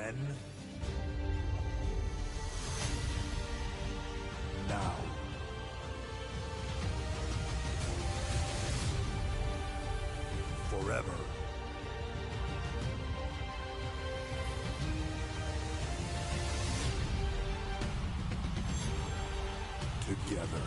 Then... now. Forever. Together.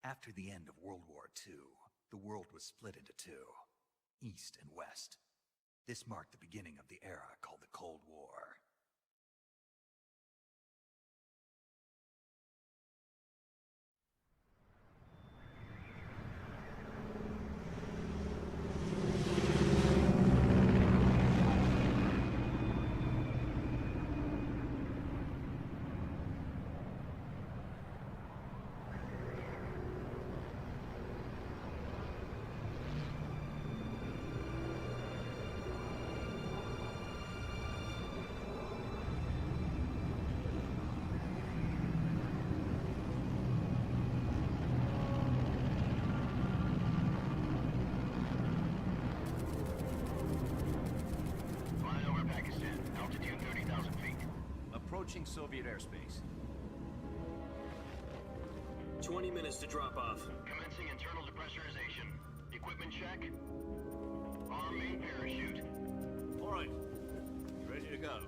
After the end of World War II, the world was split into two, East and West. This marked the beginning of the era called the Cold War. Approaching Soviet airspace. 20 minutes to drop off. Commencing internal depressurization. Equipment check. Arm main parachute. All right. Ready to go.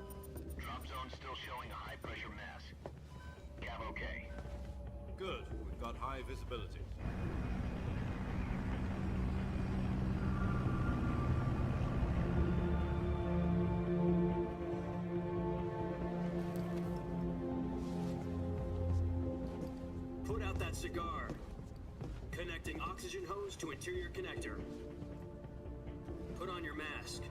Drop zone still showing a high pressure mass. Cav okay. Good. We've got high visibility. Put out that cigar. Connecting oxygen hose to interior connector. Put on your mask.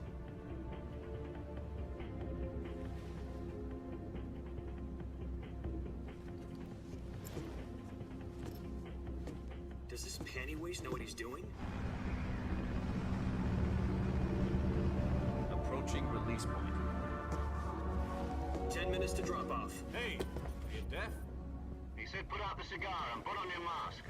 Does this panty waste know what he's doing? Approaching release point. 10 minutes to drop off. Hey, are you deaf? He said put out the cigar and put on your mask.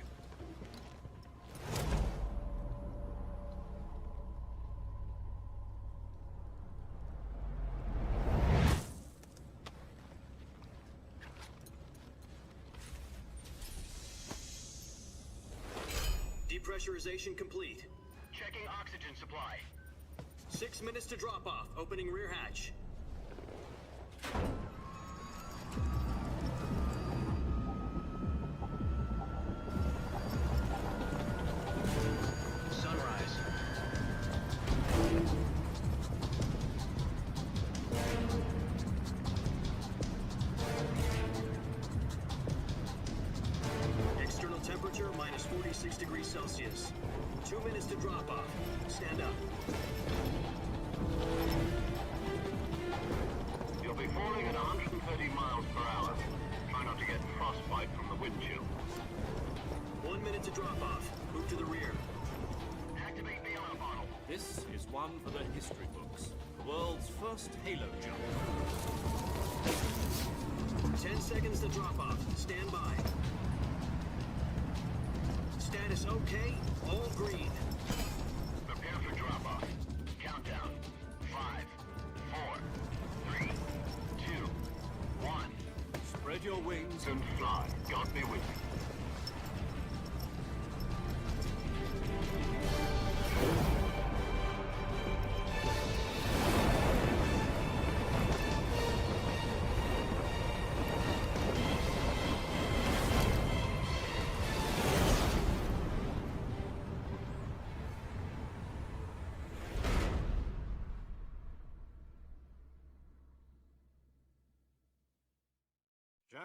Depressurization complete. Checking oxygen supply. 6 minutes to drop off. Opening rear hatch. Sunrise. External temperature minus 46 degrees Celsius. 2 minutes to drop off. Stand up. You'll be falling at 130 miles per hour. Try not to get frostbite from the wind chill. 1 minute to drop off. Move to the rear. Activate bailout bottle. This is one for the history books. The world's first halo jump. 10 seconds to drop off. Stand by. Status okay. All green. Prepare for drop-off. Countdown. 5, 4, 3, 2, 1. Spread your wings And fly. God be with you.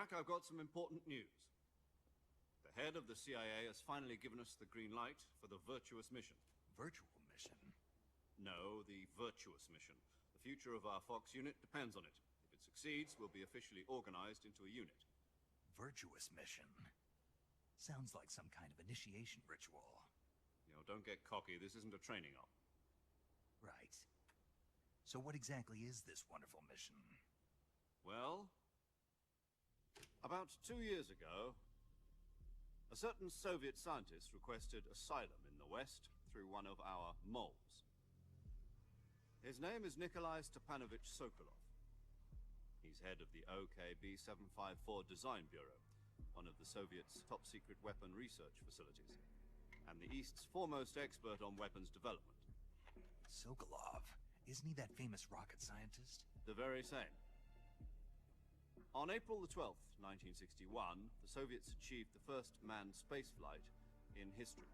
Jack, I've got some important news. The head of the CIA has finally given us the green light for the virtuous mission. Virtual mission? No, the virtuous mission. The future of our Fox unit depends on it. If it succeeds, we'll be officially organized into a unit. Virtuous mission? Sounds like some kind of initiation ritual. You know, don't get cocky. This isn't a training op. Right. So what exactly is this wonderful mission? Well, about 2 years ago, a certain Soviet scientist requested asylum in the West through one of our moles. His name is Nikolai Stepanovich Sokolov. He's head of the OKB-754 Design Bureau, one of the Soviets' top-secret weapon research facilities, and the East's foremost expert on weapons development. Sokolov? Isn't he that famous rocket scientist? The very same. On April the 12th, 1961, the Soviets achieved the first manned spaceflight in history.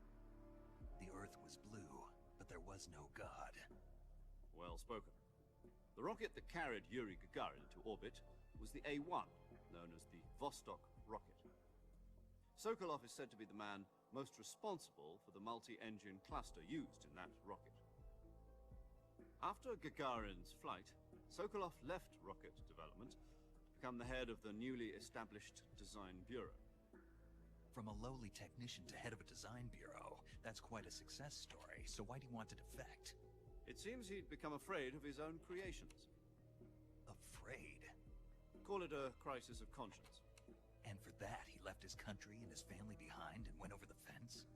The Earth was blue, but there was no God. Well spoken. The rocket that carried Yuri Gagarin into orbit was the A-1, known as the Vostok rocket. Sokolov is said to be the man most responsible for the multi-engine cluster used in that rocket. After Gagarin's flight, Sokolov left rocket development to become the head of the newly established Design Bureau. From a lowly technician to head of a design bureau, that's quite a success story, so why do you want to defect? It seems he'd become afraid of his own creations. Afraid? Call it a crisis of conscience. And for that, he left his country and his family behind and went over the fence?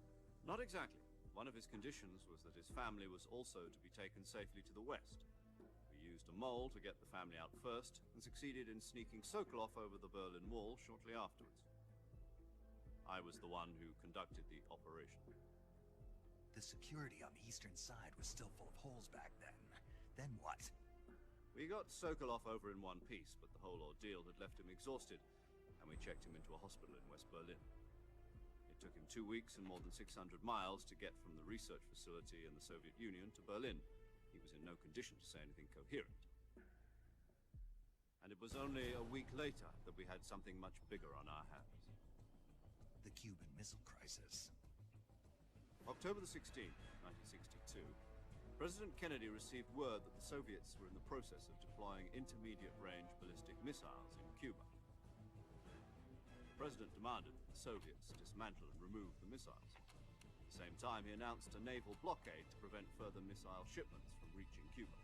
Not exactly. One of his conditions was that his family was also to be taken safely to the west. We used a mole to get the family out first, and succeeded in sneaking Sokolov over the Berlin Wall shortly afterwards. I was the one who conducted the operation. The security on the eastern side was still full of holes back then. Then what? We got Sokolov over in one piece, but the whole ordeal had left him exhausted, and we checked him into a hospital in West Berlin. It took him 2 weeks and more than 600 miles to get from the research facility in the Soviet Union to Berlin. He was in no condition to say anything coherent. And it was only a week later that we had something much bigger on our hands. The Cuban Missile Crisis. October the 16th, 1962, President Kennedy received word that the Soviets were in the process of deploying intermediate-range ballistic missiles in Cuba. The President demanded that the Soviets dismantle and remove the missiles. At the same time, he announced a naval blockade to prevent further missile shipments from reaching Cuba.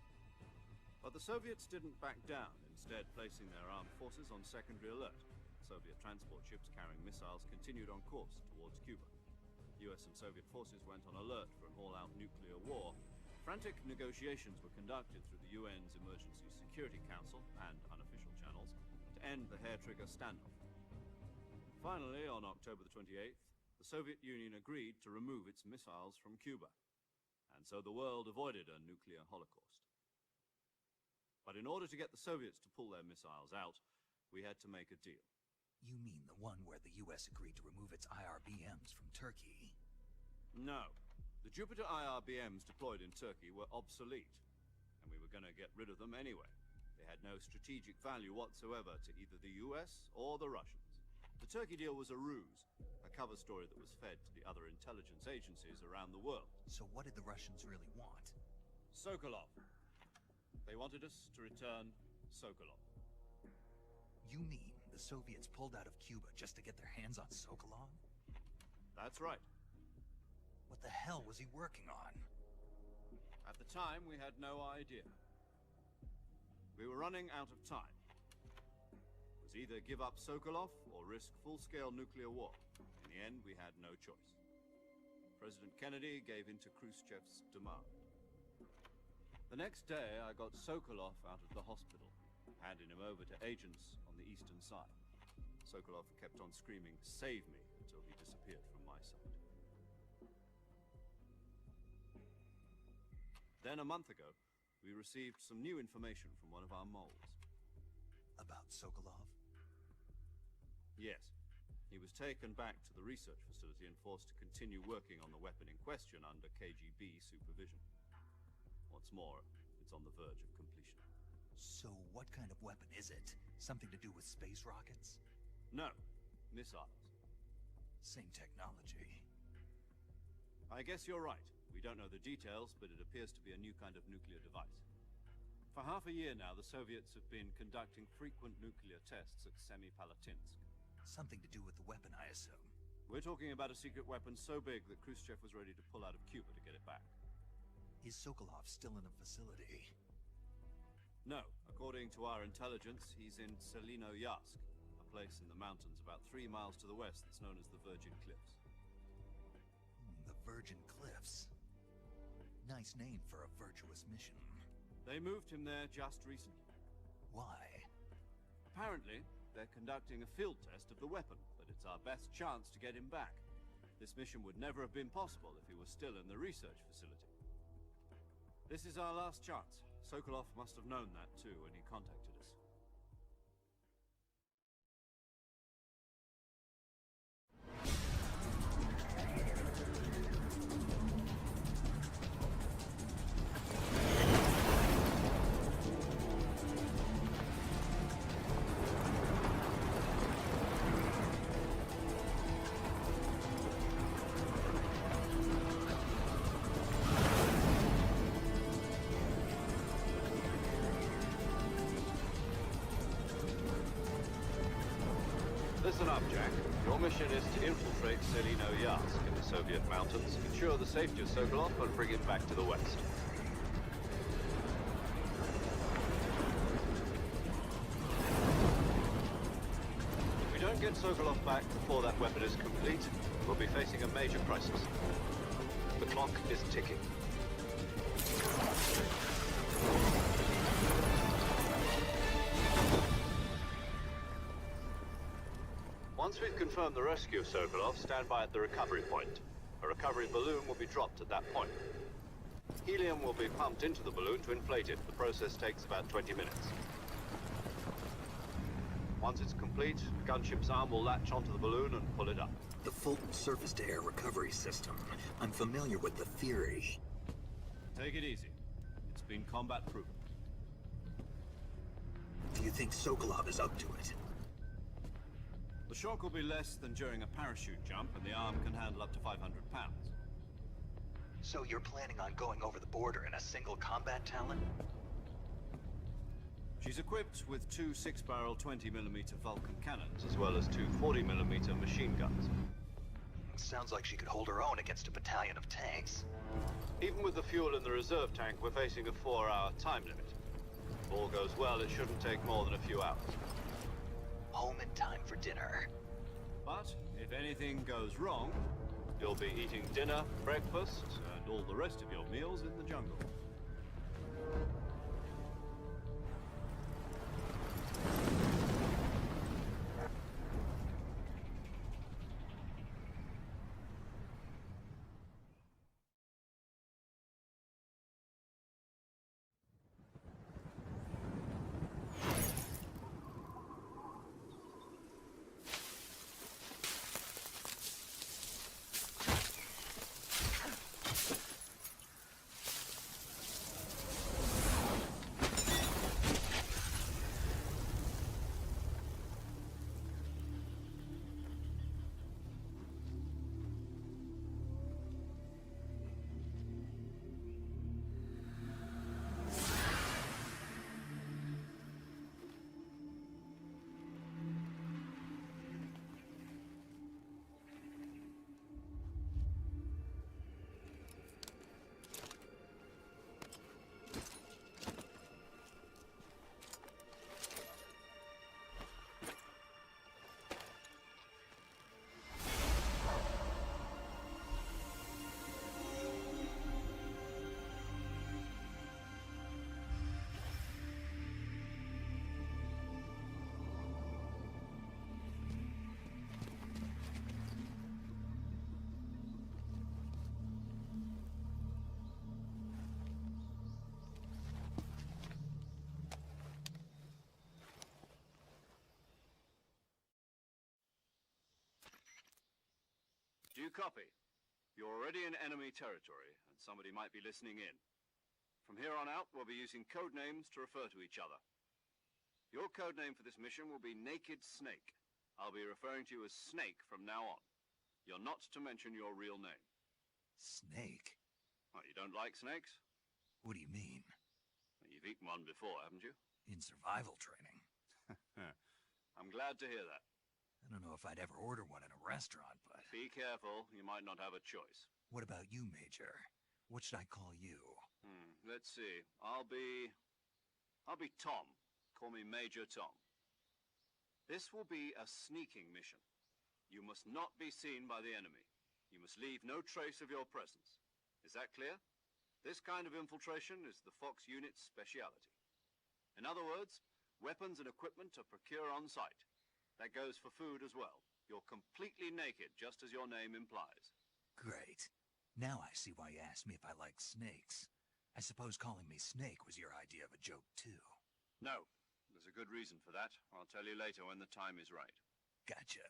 But the Soviets didn't back down, instead placing their armed forces on secondary alert. Soviet transport ships carrying missiles continued on course towards Cuba. US and Soviet forces went on alert for an all-out nuclear war. Frantic negotiations were conducted through the UN's Emergency Security Council and unofficial channels to end the hair-trigger standoff. Finally, on October the 28th, the Soviet Union agreed to remove its missiles from Cuba, and so the world avoided a nuclear holocaust. But in order to get the Soviets to pull their missiles out, we had to make a deal. You mean the one where the US agreed to remove its IRBMs from Turkey? No. The Jupiter IRBMs deployed in Turkey were obsolete, and we were going to get rid of them anyway. They had no strategic value whatsoever to either the US or the Russians. The Turkey deal was a ruse, a cover story that was fed to the other intelligence agencies around the world. So what did the Russians really want? Sokolov. They wanted us to return Sokolov. You mean the Soviets pulled out of Cuba just to get their hands on Sokolov? That's right. What the hell was he working on? At the time, we had no idea. We were running out of time. It was either give up Sokolov or risk full-scale nuclear war. In the end, we had no choice. President Kennedy gave in to Khrushchev's demand. The next day, I got Sokolov out of the hospital, handing him over to agents on the eastern side. Sokolov kept on screaming, "Save me," until he disappeared from my sight. Then, a month ago, we received some new information from one of our moles. About Sokolov? Yes. He was taken back to the research facility and forced to continue working on the weapon in question under KGB supervision. What's more, it's on the verge of completion. So what kind of weapon is it? Something to do with space rockets? No. Missiles. Same technology. I guess you're right. We don't know the details, but it appears to be a new kind of nuclear device. For half a year now, the Soviets have been conducting frequent nuclear tests at Semipalatinsk. Something to do with the weapon, I assume. We're talking about a secret weapon so big that Khrushchev was ready to pull out of Cuba to get it back. Is Sokolov still in the facility? No. According to our intelligence, he's in Selino-Yarsk, a place in the mountains about 3 miles to the west that's known as the Virgin Cliffs. The Virgin Cliffs. Nice name for a virtuous mission. They moved him there just recently. Why? Apparently, they're conducting a field test of the weapon, but it's our best chance to get him back. This mission would never have been possible if he was still in the research facility. This is our last chance. Sokolov must have known that too when he contacted us. Listen up, Jack. Your mission is to infiltrate Selino-Yarsk in the Soviet mountains, ensure the safety of Sokolov, and bring him back to the west. If we don't get Sokolov back before that weapon is complete, we'll be facing a major crisis. The clock is ticking. Once we've confirmed the rescue of Sokolov, stand by at the recovery point. A recovery balloon will be dropped at that point. Helium will be pumped into the balloon to inflate it. The process takes about 20 minutes. Once it's complete, the gunship's arm will latch onto the balloon and pull it up. The Fulton surface-to-air recovery system. I'm familiar with the theory. Take it easy. It's been combat-proven. Do you think Sokolov is up to it? The shock will be less than during a parachute jump, and the arm can handle up to 500 pounds. So you're planning on going over the border in a single combat talon? She's equipped with 2 6-barrel 20mm Vulcan cannons, as well as 2 40mm machine guns. Sounds like she could hold her own against a battalion of tanks. Even with the fuel in the reserve tank, we're facing a 4-hour time limit. If all goes well, it shouldn't take more than a few hours. Home in time for dinner. But if anything goes wrong, you'll be eating dinner, breakfast, and all the rest of your meals in the jungle. Do you copy? You're already in enemy territory, and somebody might be listening in. From here on out, we'll be using code names to refer to each other. Your code name for this mission will be Naked Snake. I'll be referring to you as Snake from now on. You're not to mention your real name. Snake? What, you don't like snakes? What do you mean? You've eaten one before, haven't you? In survival training. I'm glad to hear that. I don't know if I'd ever order one in a restaurant, but... Be careful, you might not have a choice. What about you, Major? What should I call you? Let's see. I'll be Tom. Call me Major Tom. This will be a sneaking mission. You must not be seen by the enemy. You must leave no trace of your presence. Is that clear? This kind of infiltration is the Fox unit's speciality. In other words, weapons and equipment are procured on site. That goes for food as well. You're completely naked, just as your name implies. Great. Now I see why you asked me if I like snakes. I suppose calling me Snake was your idea of a joke, too. No. There's a good reason for that. I'll tell you later when the time is right. Gotcha.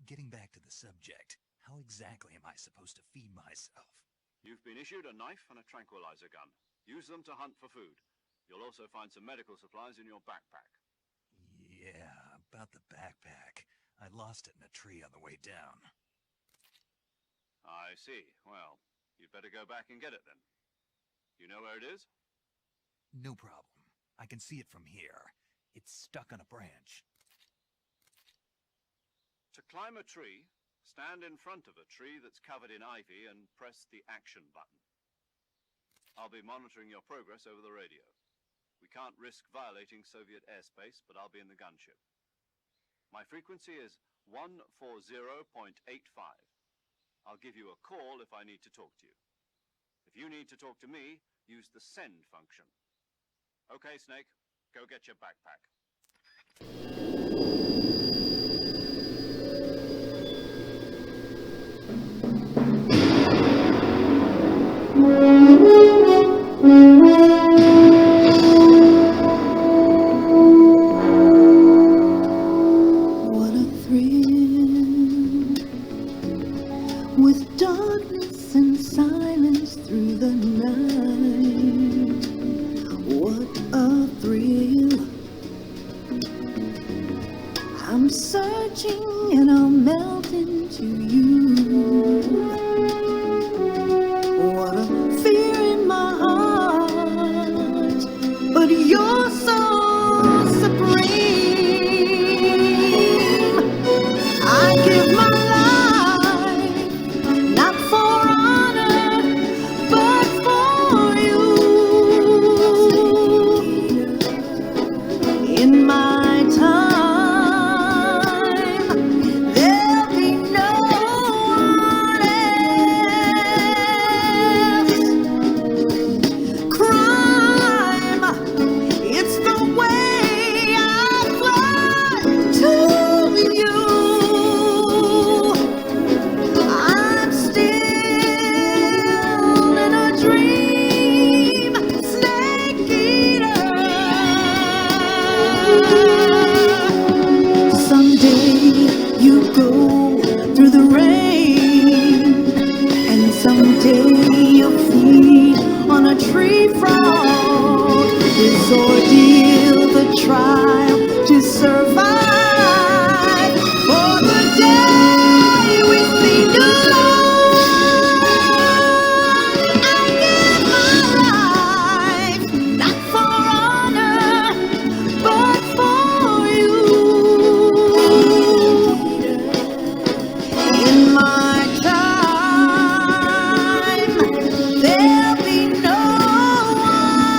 Getting back to the subject, how exactly am I supposed to feed myself? You've been issued a knife and a tranquilizer gun. Use them to hunt for food. You'll also find some medical supplies in your backpack. Yeah, about the backpack. I lost it in a tree on the way down. I see. Well, you'd better go back and get it then. You know where it is? No problem. I can see it from here. It's stuck on a branch. To climb a tree, stand in front of a tree that's covered in ivy and press the action button. I'll be monitoring your progress over the radio. We can't risk violating Soviet airspace, but I'll be in the gunship. My frequency is 140.85. I'll give you a call if I need to talk to you. If you need to talk to me, use the send function. Okay, Snake, go get your backpack. What a thrill, with darkness and silence through the night. What a thrill. I'm searching and I'll melt into you. What a fear in my heart, but you're so supreme. I give my life, not for honor, but for you. In my time, there'll be no one else. Crime, it's the way I fly to you. I'm still in a dream, snake eater. Someday you go through the rain, and someday you'll feed on a tree frog. This ordeal, the trial to survive, for the day we see new light. I give my life, not for honor, but for you. In my time, there'll be no one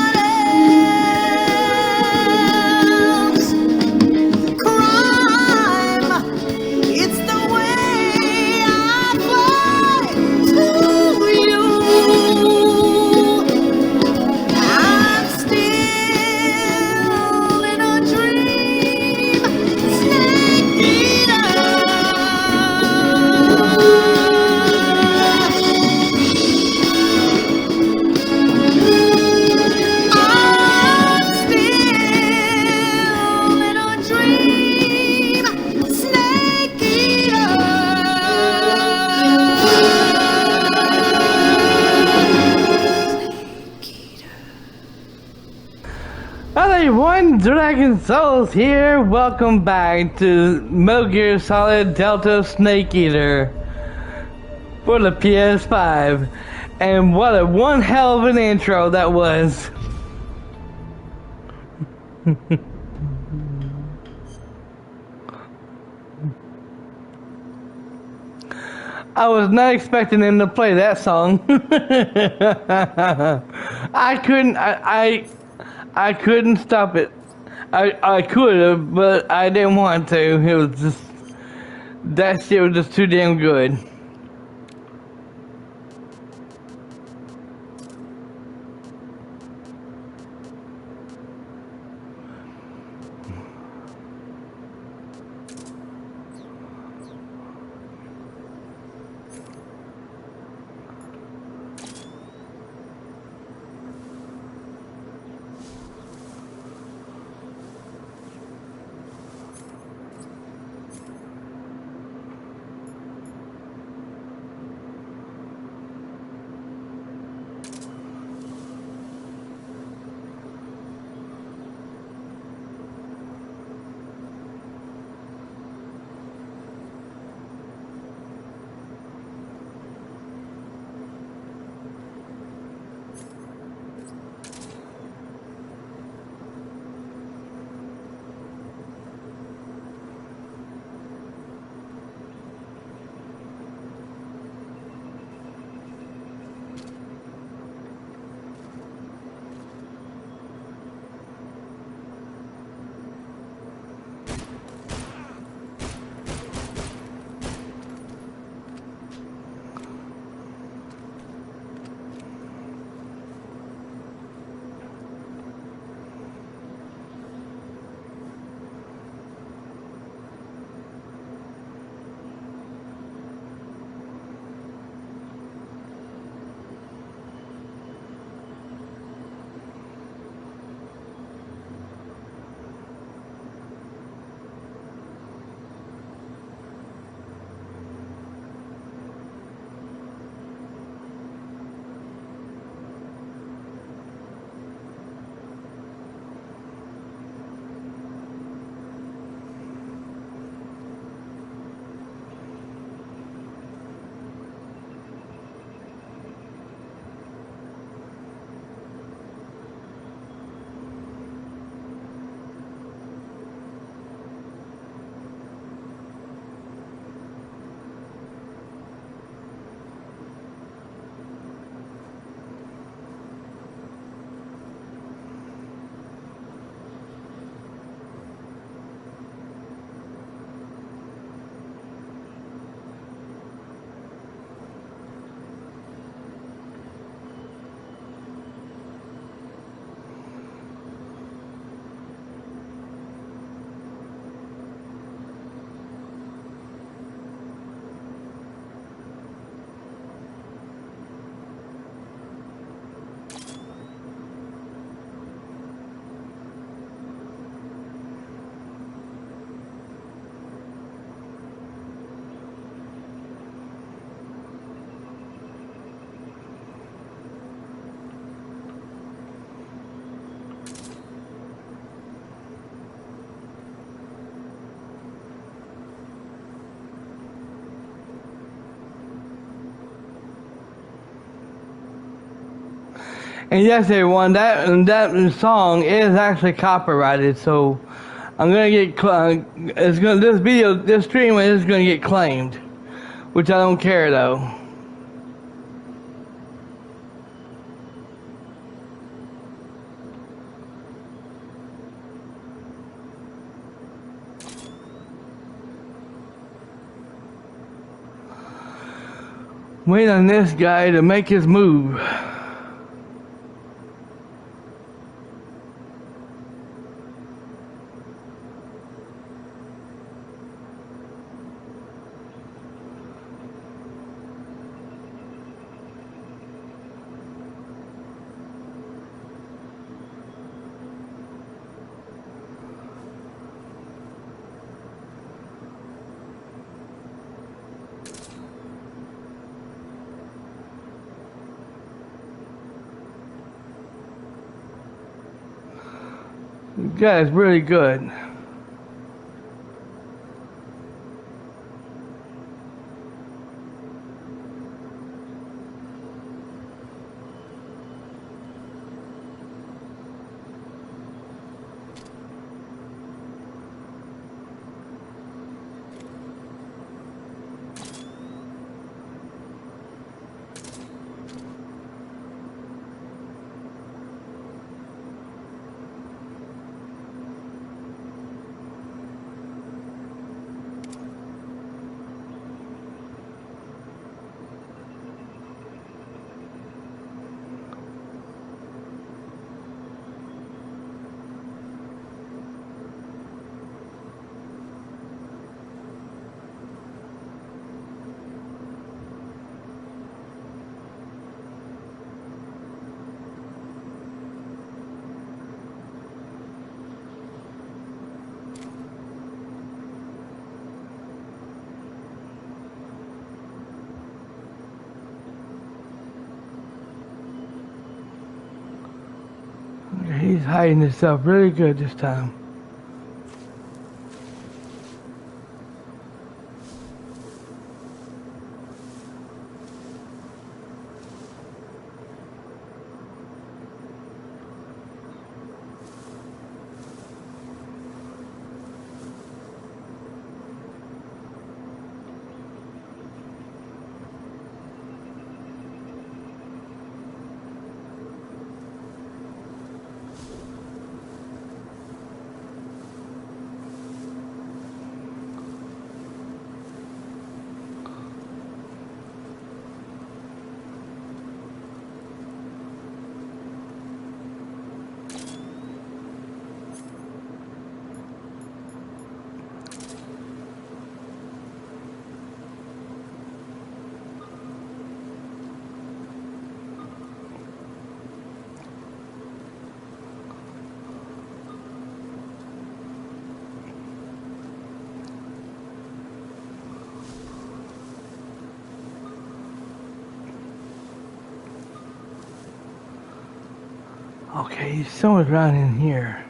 Hello everyone, Dragon Souls here. Welcome back to Metal Gear Solid Delta Snake Eater for the PS5. And what a one hell of an intro that was. I was not expecting him to play that song. I couldn't stop it. I could have, but I didn't want to. It was just, that shit was just too damn good. And yes, everyone, that song is actually copyrighted, so I'm gonna get this stream is gonna get claimed, which I don't care though. Wait on this guy to make his move. This guy is really good. He's hiding himself really good this time. Okay, he's somewhere around in here.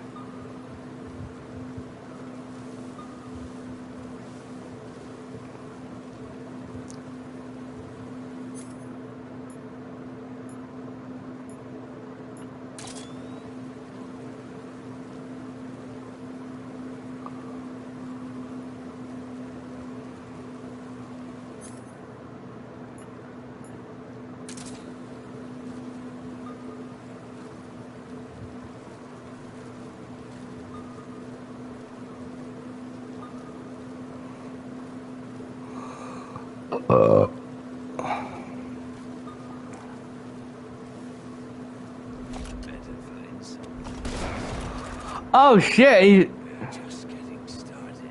Oh shit! Just getting started.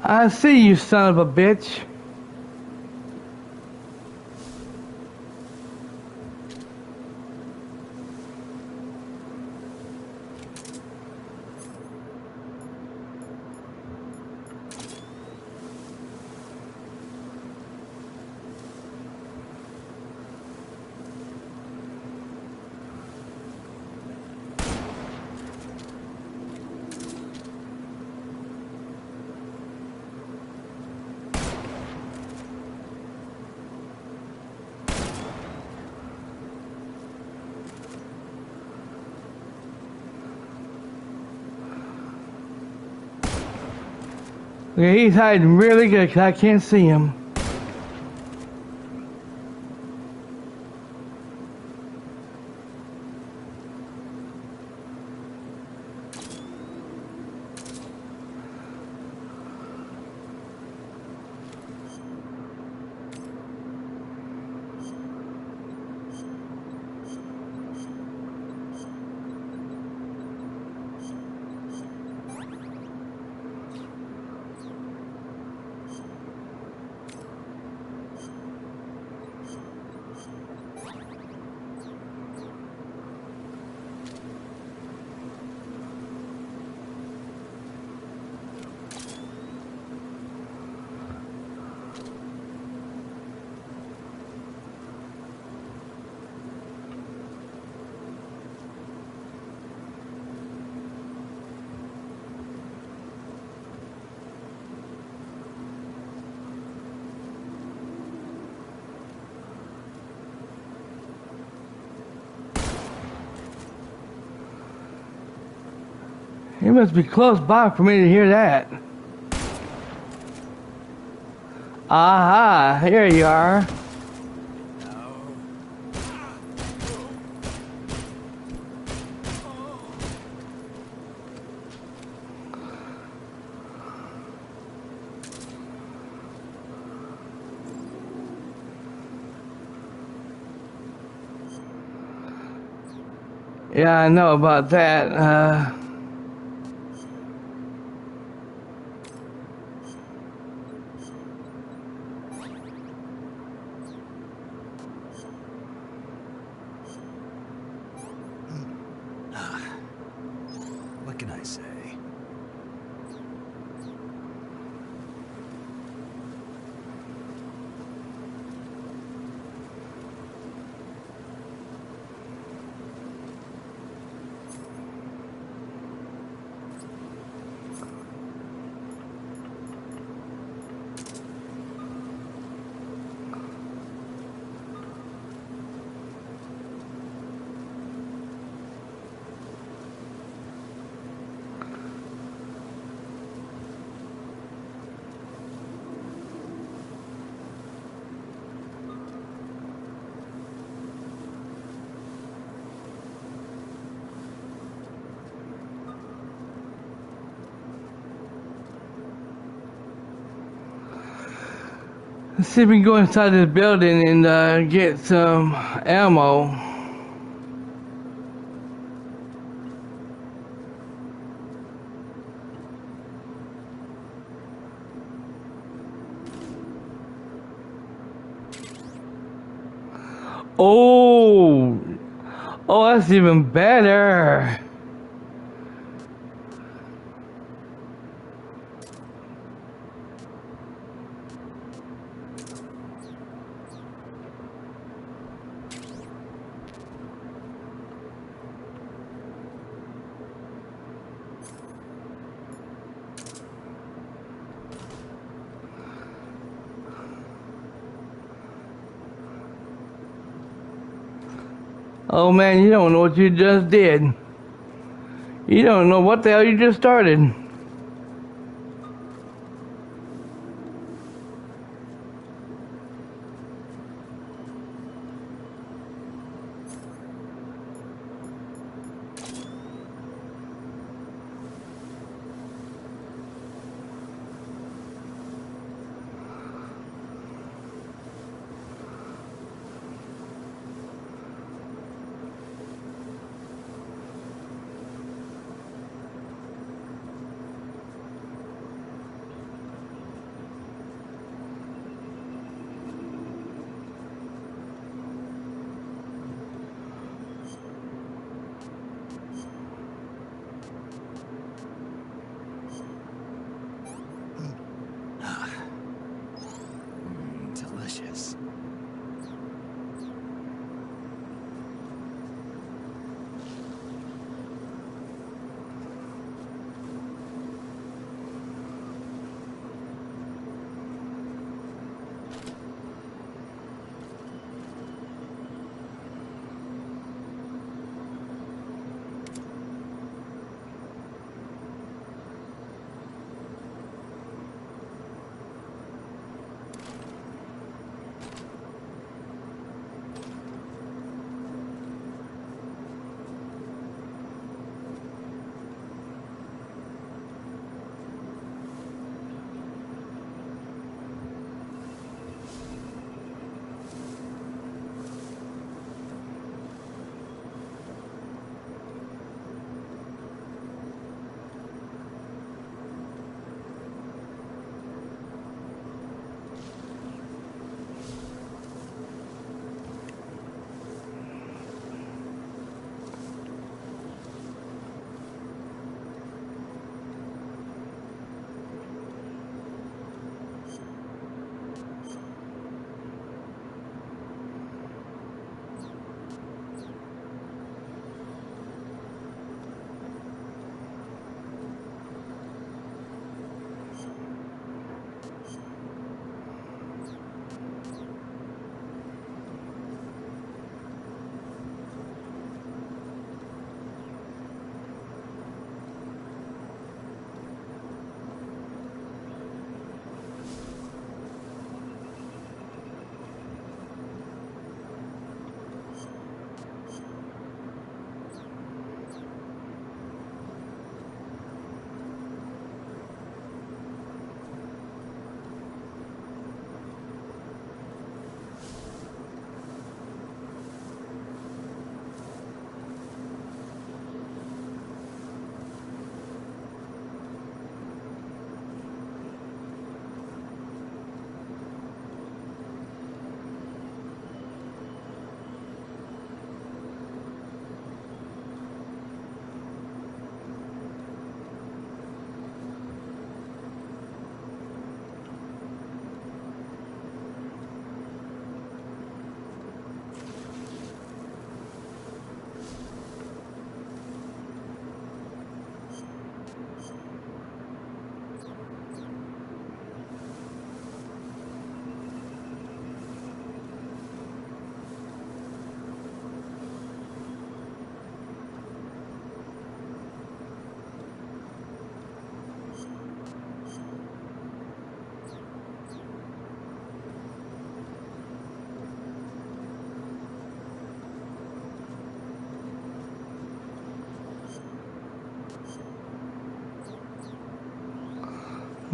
I see you, son of a bitch. Yeah, he's hiding really good because I can't see him. He must be close by for me to hear that. Aha, here you are. Yeah, I know about that. What can I say? Let's see if we can go inside this building and get some ammo. Oh, that's even better. Oh man, you don't know what you just did. You don't know what the hell you just started.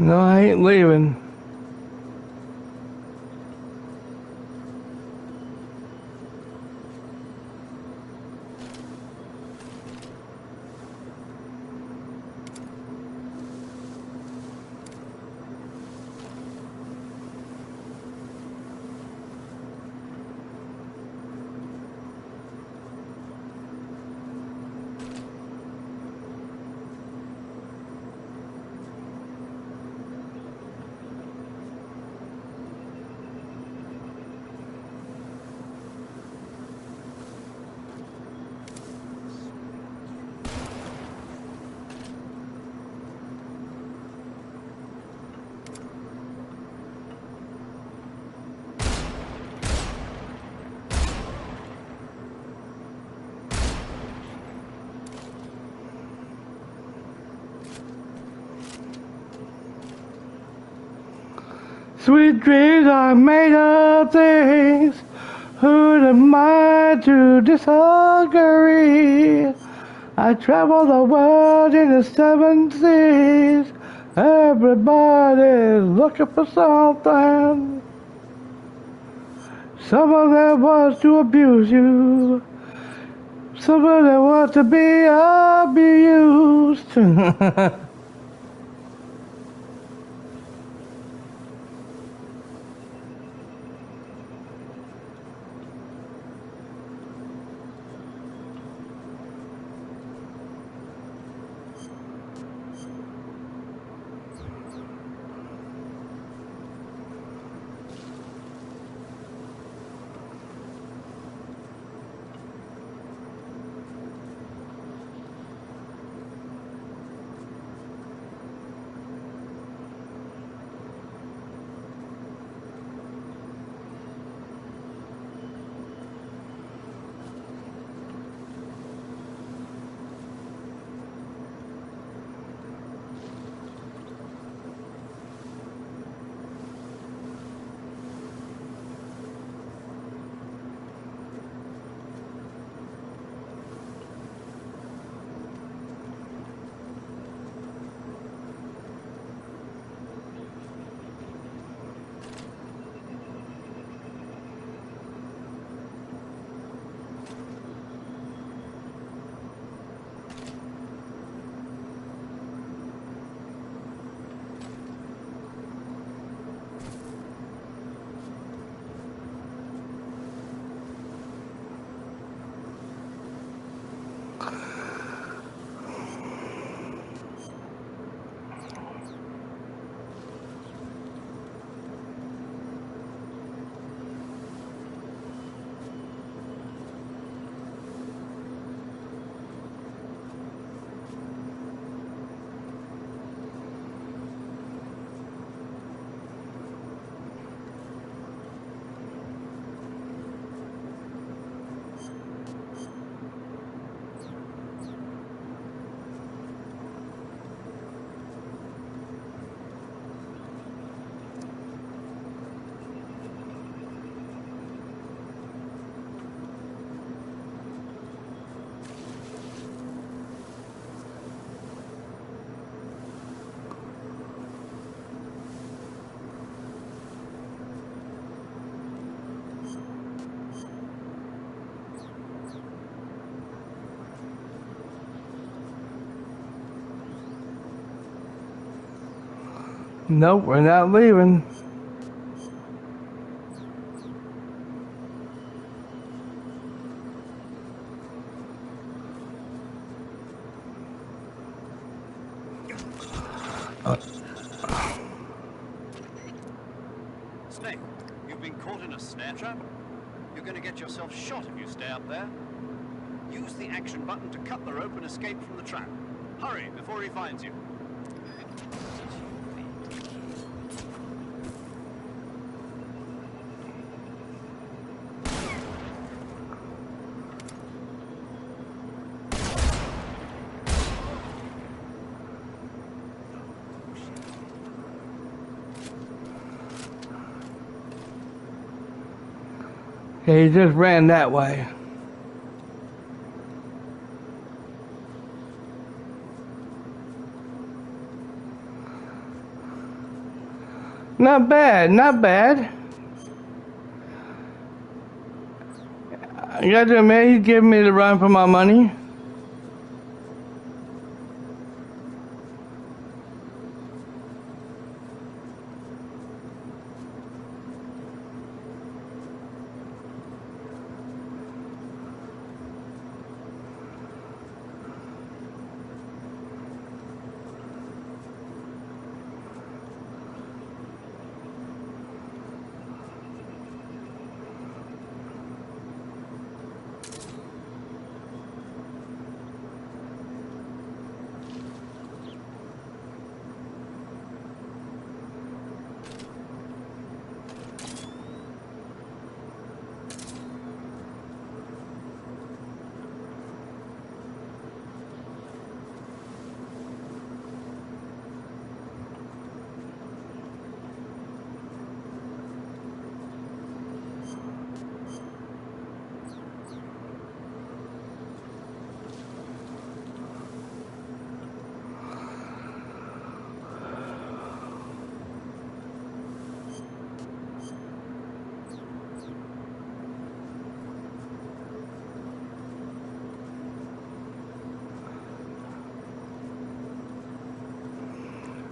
No, I ain't leaving. Sweet dreams are made of things. Who am I to disagree? I travel the world in the 7 seas. Everybody's looking for something. Some of them want to abuse you. Some of them want to be abused. Nope, we're not leaving. Snake, you've been caught in a snare trap. You're going to get yourself shot if you stay up there. Use the action button to cut the rope and escape from the trap. Hurry before he finds you. He just ran that way. Not bad, not bad. I got to admit, he's giving me the run for my money.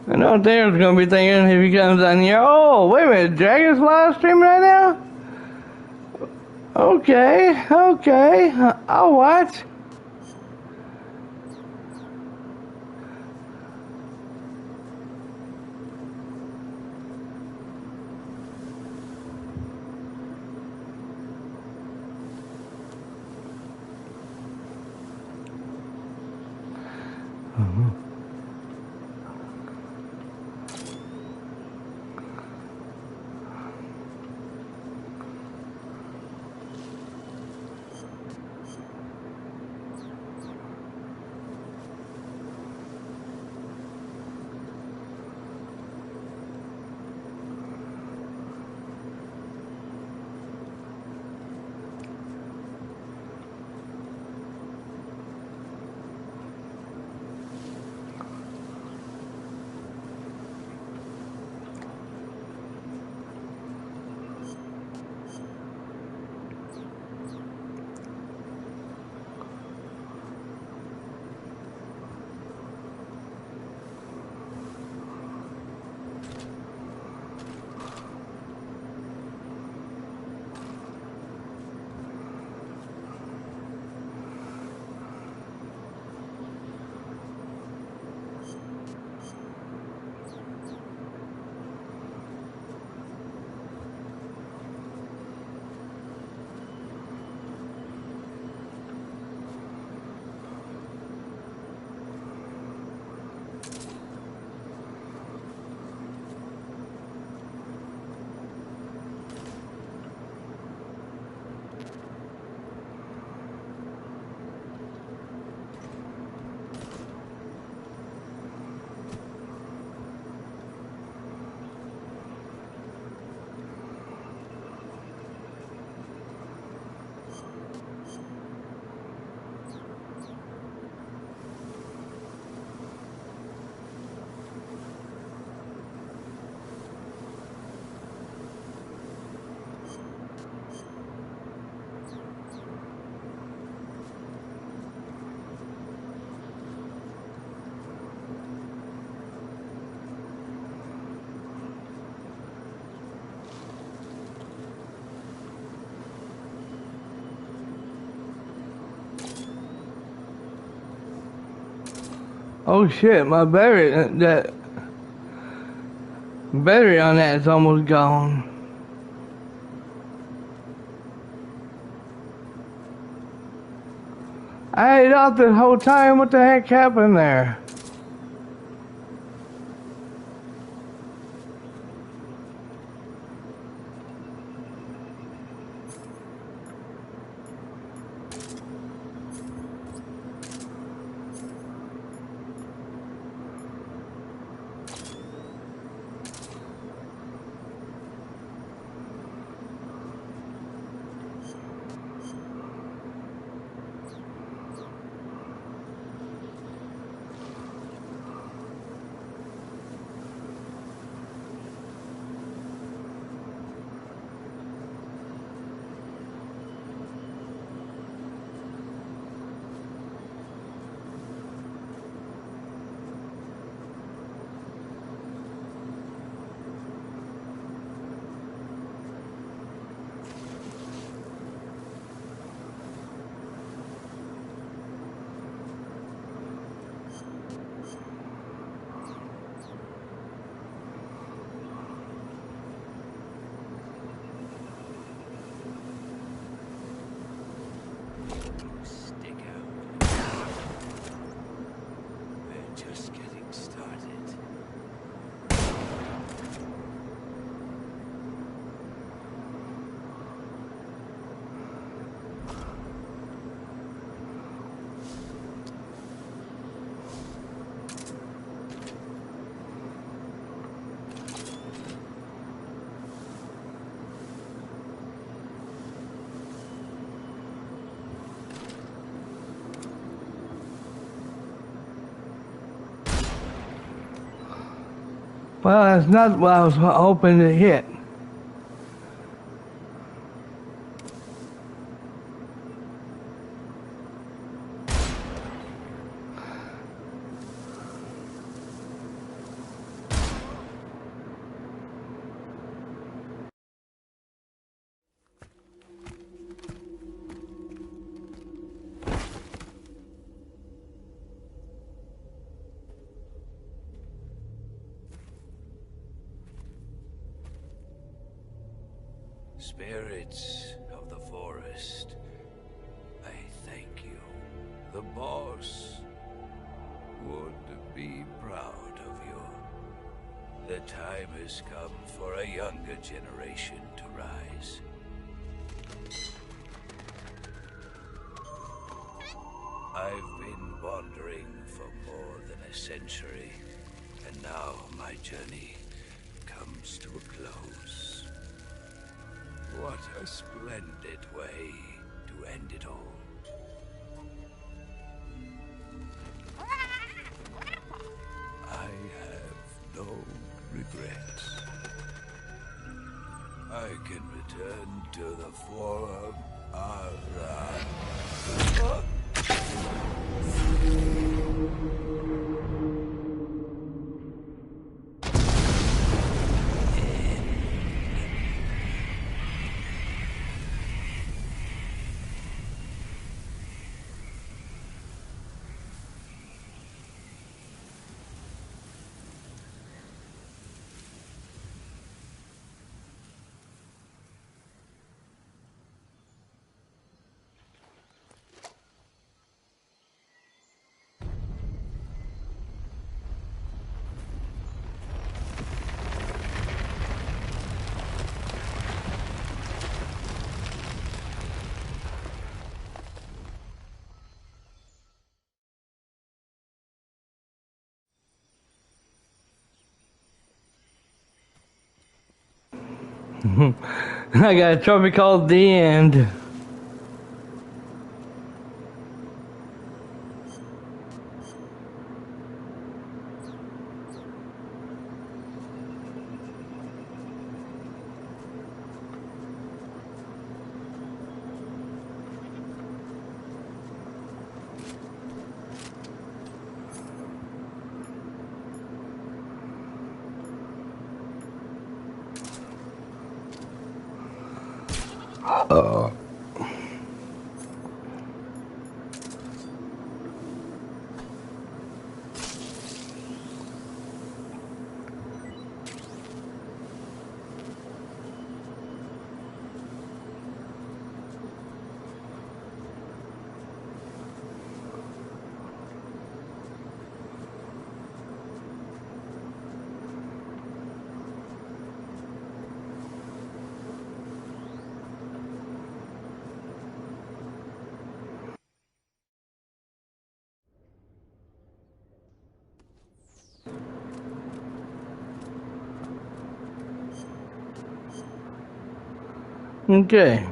I know Darren's gonna be thinking if he comes down here, oh, wait a minute, Dragon's live streaming right now? Okay, okay, I'll watch. Oh shit, my battery, that battery on that is almost gone. I ate out the whole time, what the heck happened there? Stick out. We're just getting started. Well, that's not what I was hoping to hit. Spirits of the forest, I thank you. The boss would be proud of you. The time has come for a younger generation to rise. I've been wandering for more than a century, and now my journey comes to a close. What a splendid way to end it all. I have no regrets. I can return to the Forum I got a trophy called The End. Okay.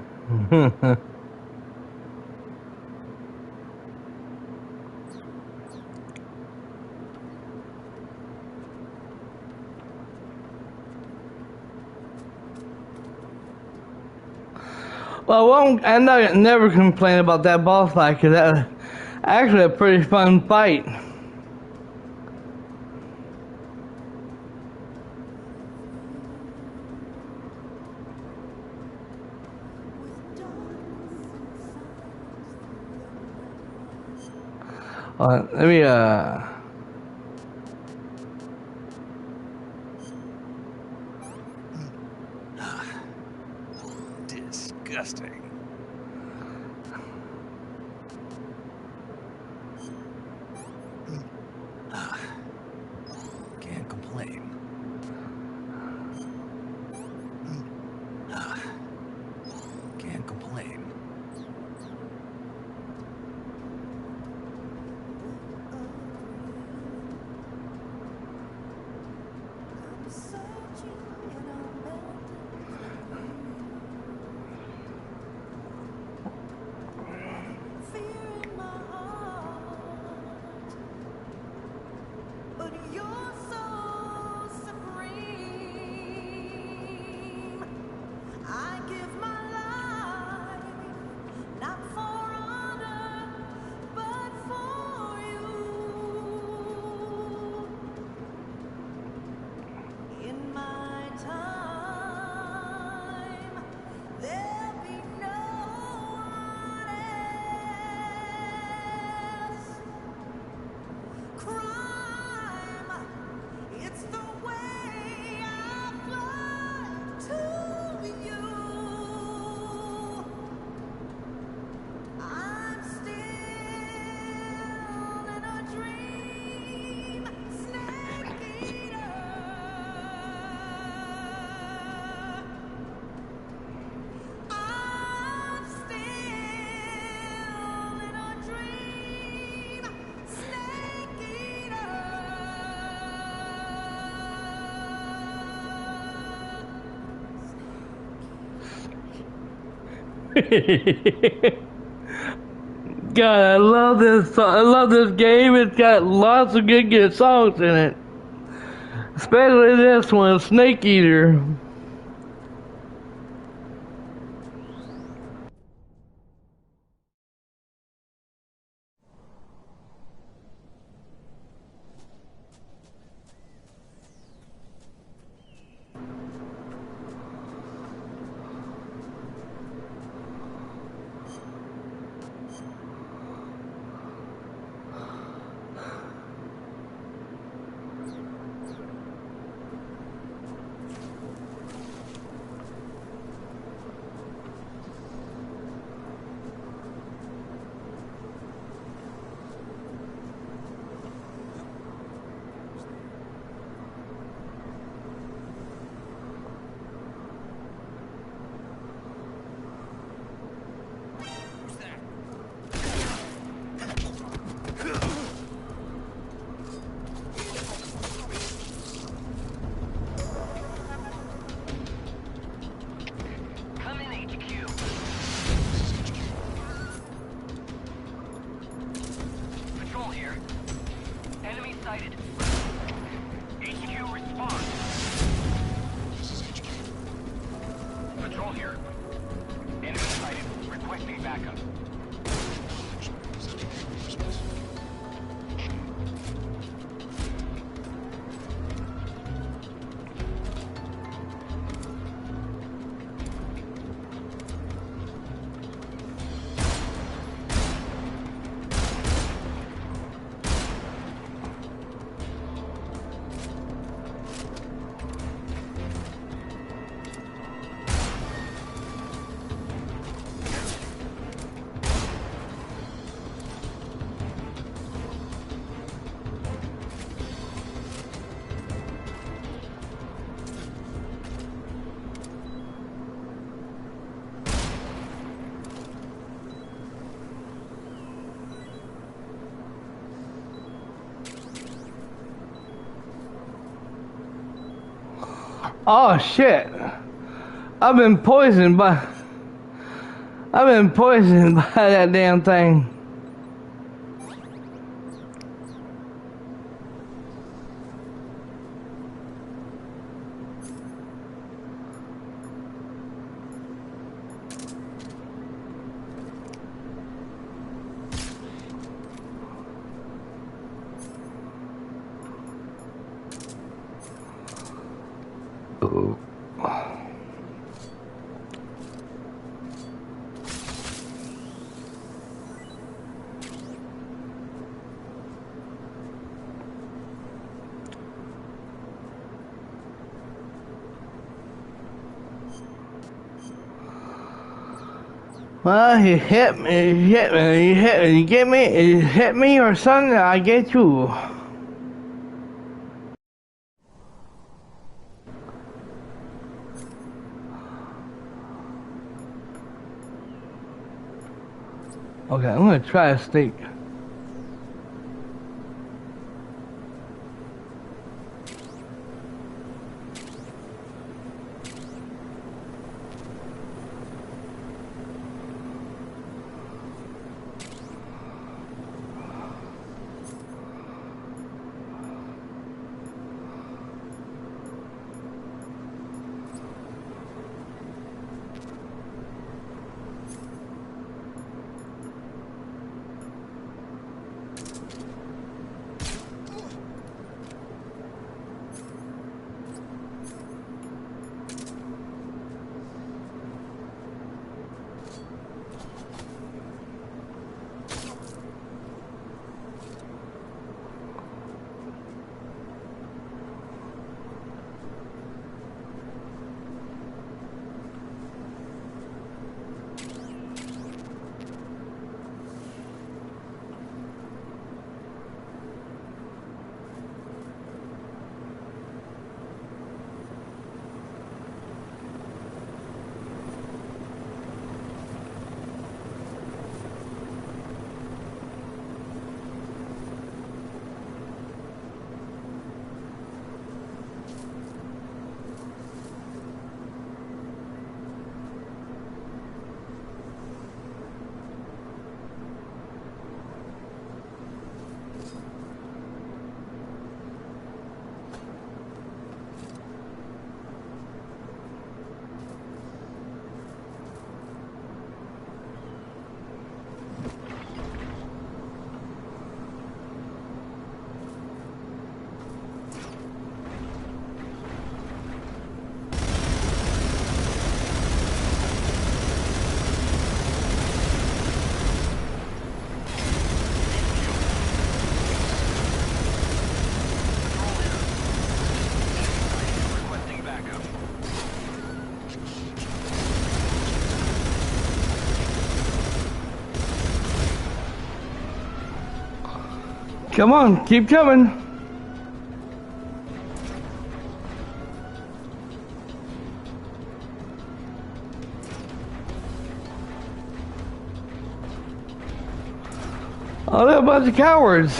Well, I'm not never complain about that boss fight because that was actually a pretty fun fight. Let me Disgusting. God, I love this song. I love this game. It's got lots of good songs in it. Especially this one, Snake Eater. Come in, HQ. Patrol here. Enemy sighted. HQ respond. Patrol here. Enemy sighted. Requesting backup. Oh shit! I've been poisoned by that damn thing. Well, you hit me, you hit me or something, I get you. Okay, I'm gonna try a sneak. Come on, keep coming. Oh, they're a bunch of cowards.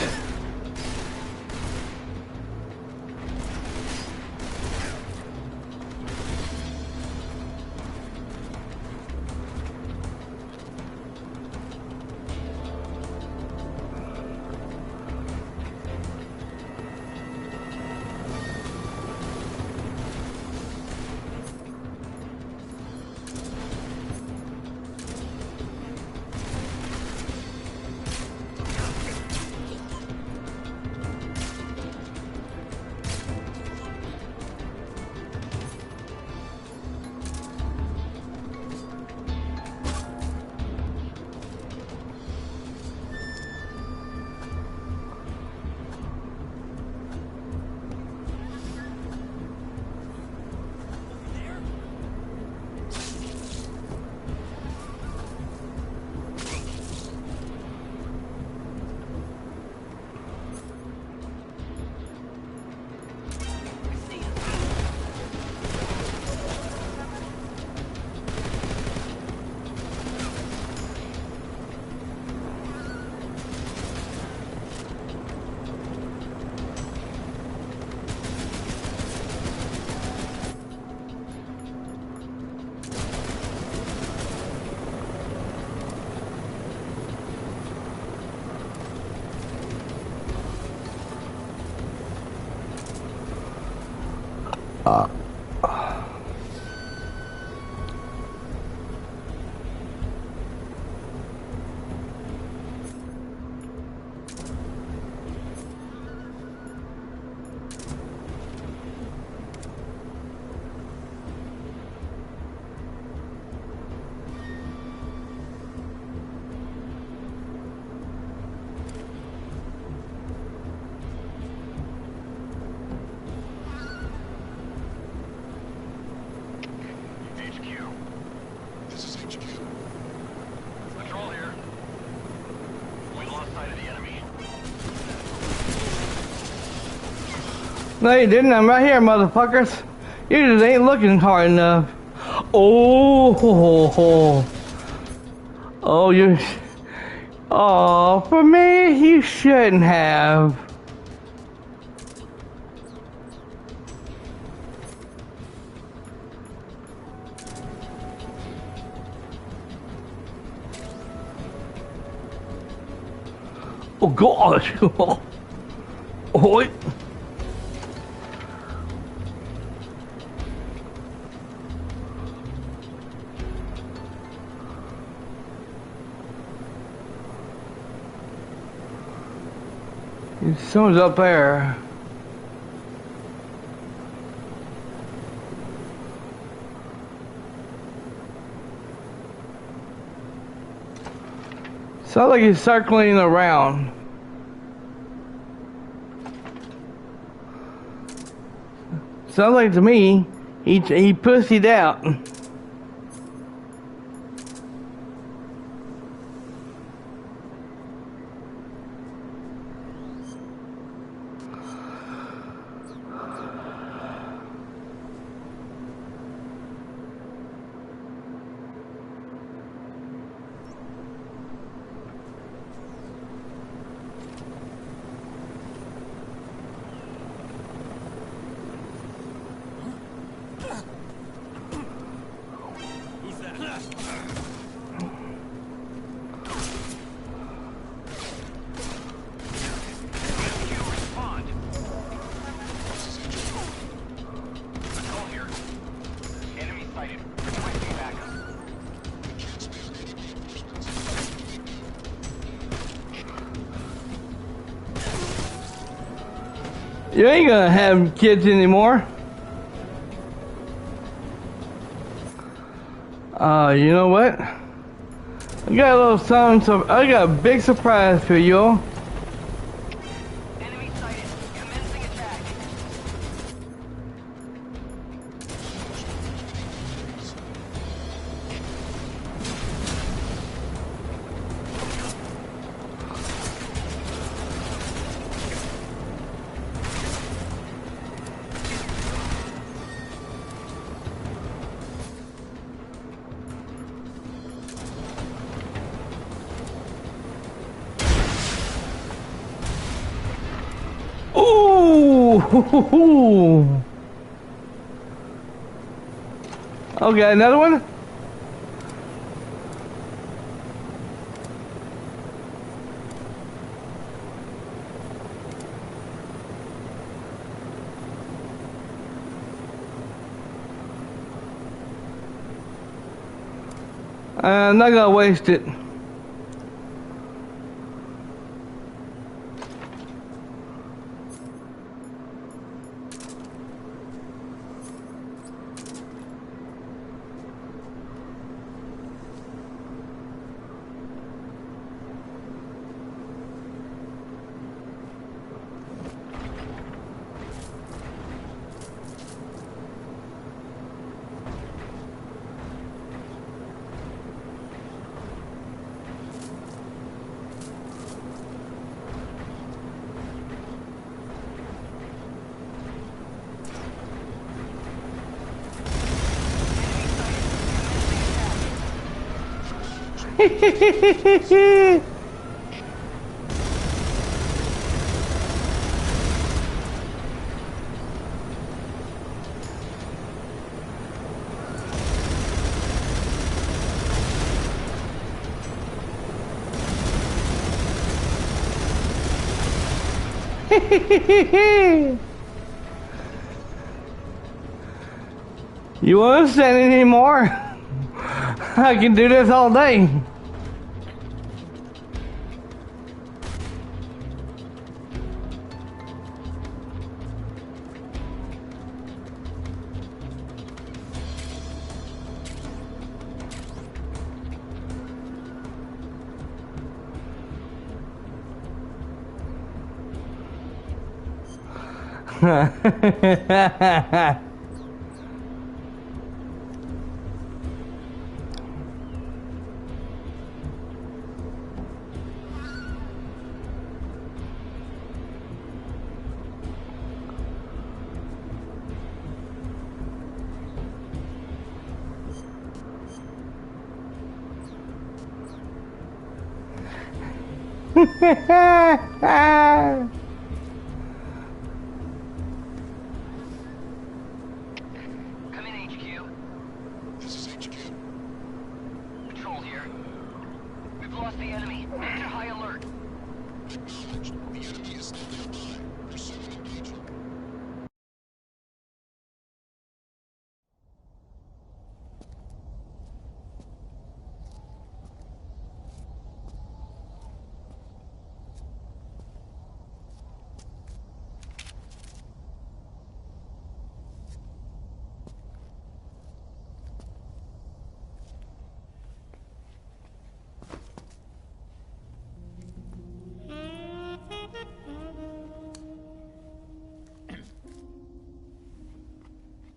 No, you didn't. I'm right here, motherfuckers. You just ain't looking hard enough. Oh, oh, you. Oh, for me, you shouldn't have. Oh gosh. Oh. Someone's up there. Sounds like he's circling around. Sounds like to me, he pussied out. You ain't gonna have kids anymore. You know what? I got a little something, so I got a big surprise for you. Enemy sighted. Commencing attack. Ooh. Okay, another one? I'm not gonna waste it. You won't stand anymore? I can do this all day. Come in, HQ. This is HQ. Patrol here. We've lost the enemy. Get to high alert. Acknowledged. The enemy is still nearby. Pursue and engage him.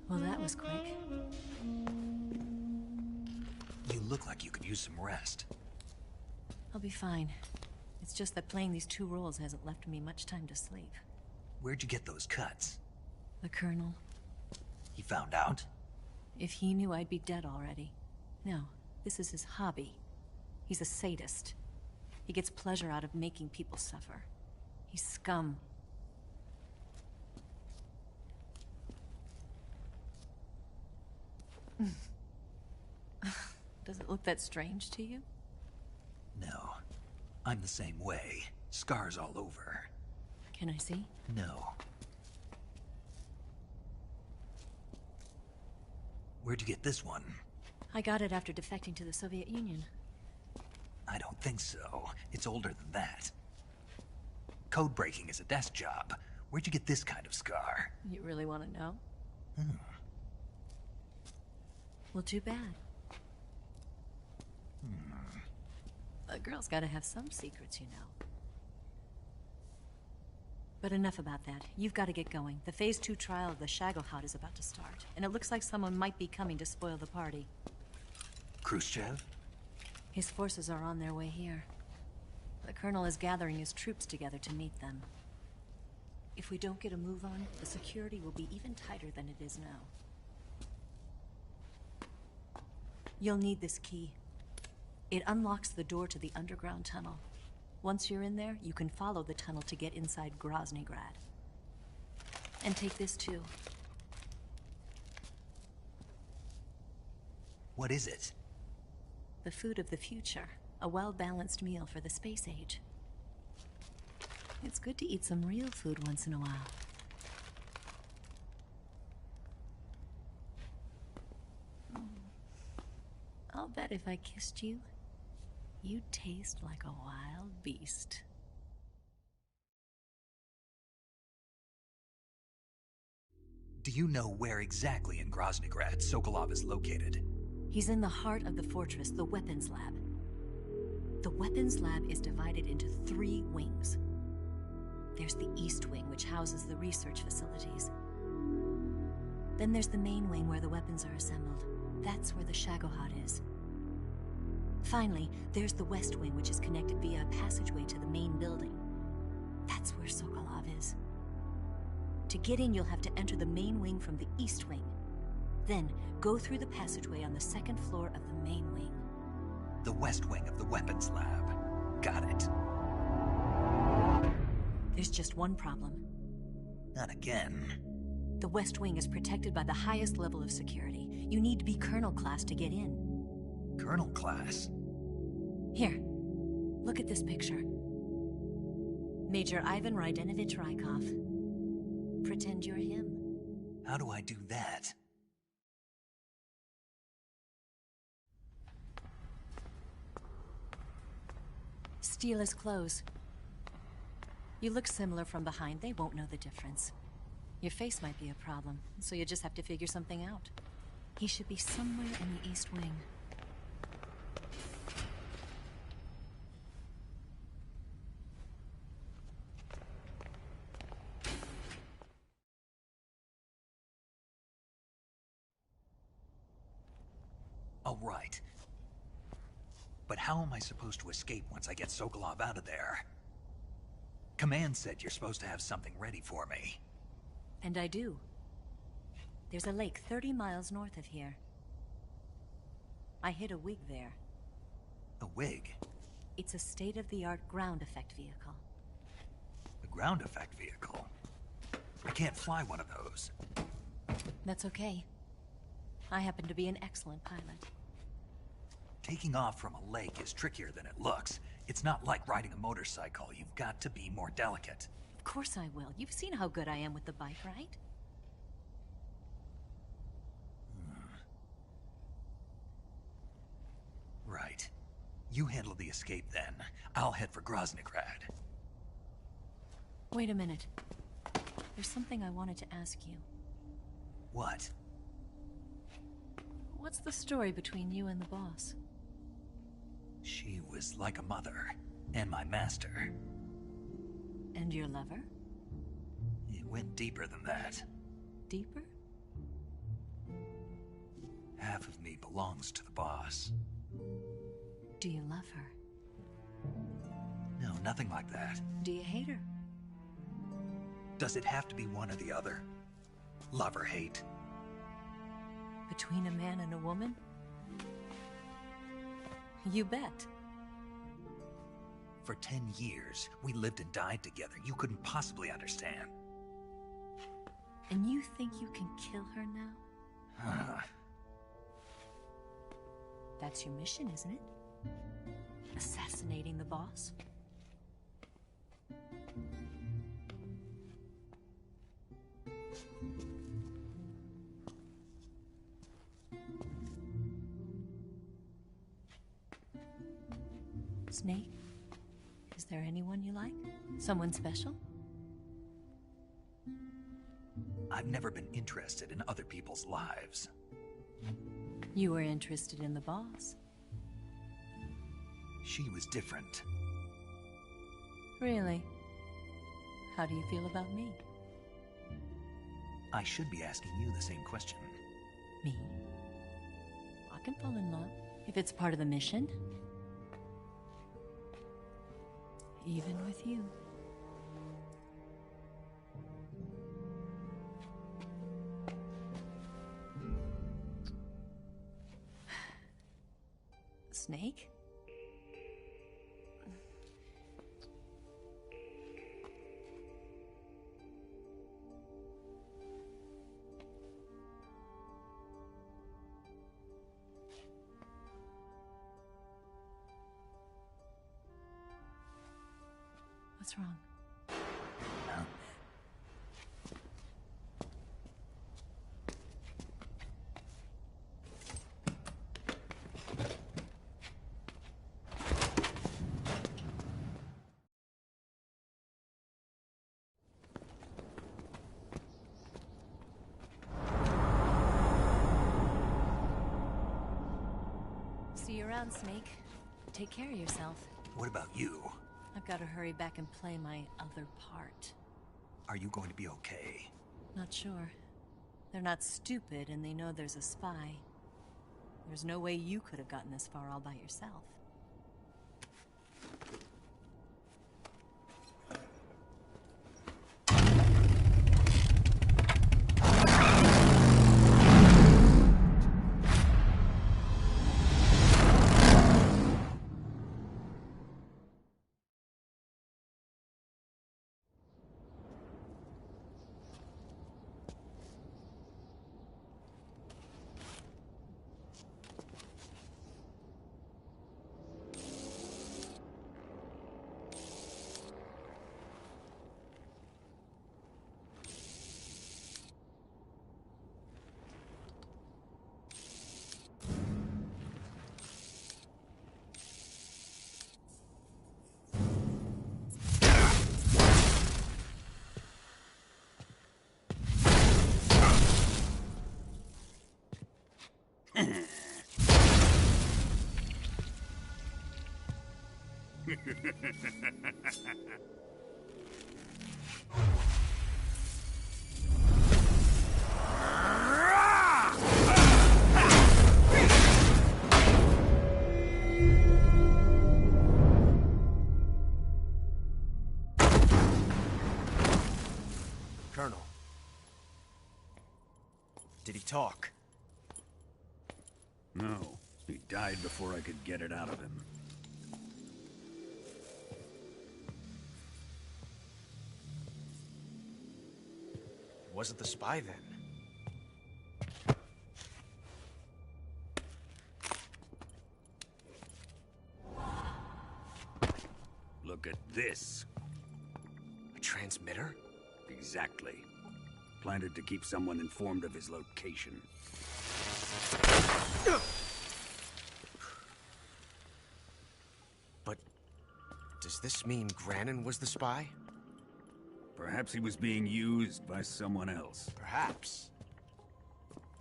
Well, that was quick. You look like you could use some rest. I'll be fine. It's just that playing these two roles hasn't left me much time to sleep. Where'd you get those cuts? The Colonel, He found out? if he knew I'd be dead already. No, this is his hobby. He's a sadist. He gets pleasure out of making people suffer. He's scum. Does it look that strange to you? No. I'm the same way. Scars all over. Can I see? No. Where'd you get this one? I got it after defecting to the Soviet Union. I don't think so. It's older than that. Code breaking is a desk job. Where'd you get this kind of scar? You really want to know? Well, too bad. A girl's gotta have some secrets, you know. But enough about that. You've got to get going. The Phase 2 trial of the Shagohod is about to start, and it looks like someone might be coming to spoil the party. Khrushchev? His forces are on their way here. The Colonel is gathering his troops together to meet them. If we don't get a move on, the security will be even tighter than it is now. You'll need this key. It unlocks the door to the underground tunnel. Once you're in there, you can follow the tunnel to get inside Groznygrad. And take this too. What is it? The food of the future. A well-balanced meal for the space age. It's good to eat some real food once in a while. I'll bet if I kissed you, you'd taste like a wild beast. Do you know where exactly in Groznygrad Sokolov is located? He's in the heart of the fortress, the weapons lab. The weapons lab is divided into 3 wings. There's the East Wing, which houses the research facilities. Then there's the main wing where the weapons are assembled. That's where the Shagohod is. Finally, there's the West Wing, which is connected via a passageway to the main building. That's where Sokolov is. To get in, you'll have to enter the main wing from the East Wing. Then, go through the passageway on the 2nd floor of the main wing. The West Wing of the weapons lab. Got it. There's just one problem. Not again. The West Wing is protected by the highest level of security. You need to be Colonel class to get in. Colonel class? Here, look at this picture. Major Ivan Rydenovich Rykov. Pretend you're him. How do I do that? Steal his clothes. You look similar from behind, they won't know the difference. Your face might be a problem, so you just have to figure something out. He should be somewhere in the East Wing. All right. But how am I supposed to escape once I get Sokolov out of there? Command said you're supposed to have something ready for me. And I do. There's a lake 30 miles north of here. I hid a wig there. A wig? It's a state-of-the-art ground effect vehicle. A ground effect vehicle? I can't fly one of those. That's okay. I happen to be an excellent pilot. Taking off from a lake is trickier than it looks. It's not like riding a motorcycle. You've got to be more delicate. Of course I will. You've seen how good I am with the bike, right? Right. You handle the escape then. I'll head for Groznygrad. Wait a minute. There's something I wanted to ask you. What? What's the story between you and the boss? She was like a mother, and my master. And your lover? It went deeper than that. Deeper? Half of me belongs to the boss. Do you love her? No, nothing like that. Do you hate her? Does it have to be one or the other? Love or hate? Between a man and a woman? You bet. For 10 years, we lived and died together. You couldn't possibly understand. And you think you can kill her now? That's your mission, isn't it? Assassinating the boss? Snake? Is there anyone you like? Someone special? I've never been interested in other people's lives. You were interested in the boss. She was different. Really? How do you feel about me? I should be asking you the same question. Me? I can fall in love if it's part of the mission. Even with you. Snake? What's wrong? See you around, Snake. Take care of yourself. What about you? I've got to hurry back and play my other part. Are you going to be okay? Not sure. They're not stupid, and they know there's a spy. There's no way you could have gotten this far all by yourself. Colonel. Did he talk? No. He died before I could get it out of him. Wasn't the spy then? Look at this. A transmitter? Exactly. Planted to keep someone informed of his location. But does this mean Grannon was the spy? Perhaps he was being used by someone else. Perhaps.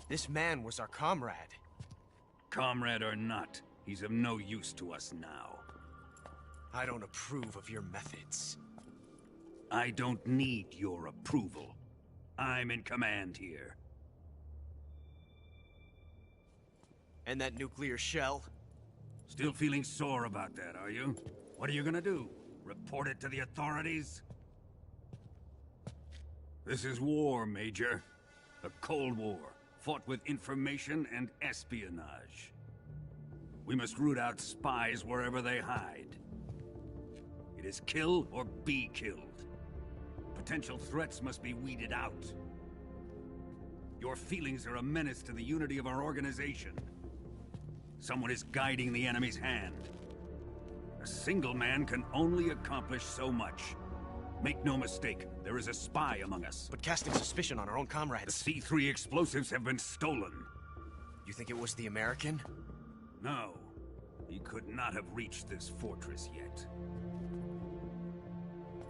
This man was our comrade. Comrade or not, he's of no use to us now. I don't approve of your methods. I don't need your approval. I'm in command here. And that nuclear shell? Still feeling sore about that, are you? What are you gonna do? Report it to the authorities? This is war, Major. A Cold War, fought with information and espionage. We must root out spies wherever they hide. It is kill or be killed. Potential threats must be weeded out. Your feelings are a menace to the unity of our organization. Someone is guiding the enemy's hand. A single man can only accomplish so much. Make no mistake, there is a spy among us. But casting suspicion on our own comrades... The C3 explosives have been stolen. You think it was the American? No. He could not have reached this fortress yet.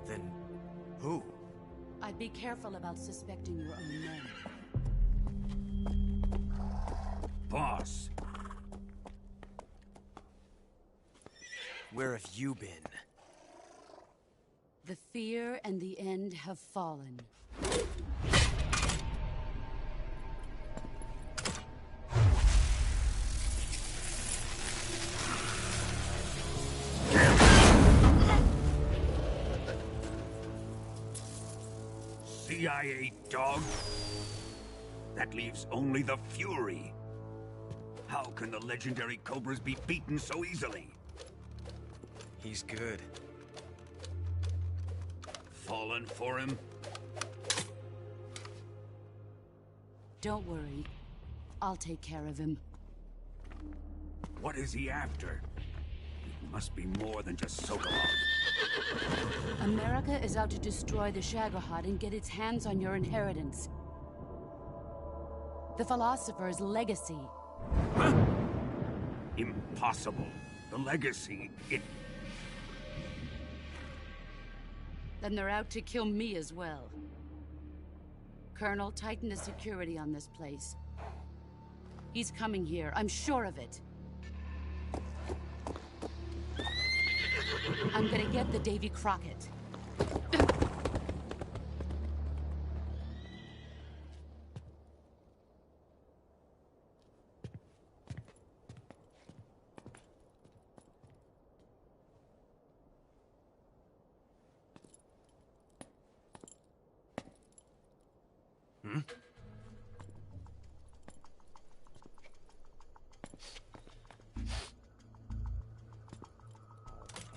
Then... who? I'd be careful about suspecting your own men. Boss. Where have you been? The fear and the end have fallen. CIA dog? That leaves only the Fury. How can the legendary Cobras be beaten so easily? He's good. Fallen for him? Don't worry. I'll take care of him. What is he after? It must be more than just Sokolov. America is out to destroy the Shagohod and get its hands on your inheritance. The philosopher's legacy. Huh? Impossible. The legacy, Then they're out to kill me as well. Colonel, tighten the security on this place. He's coming here, I'm sure of it. I'm gonna get the Davy Crockett.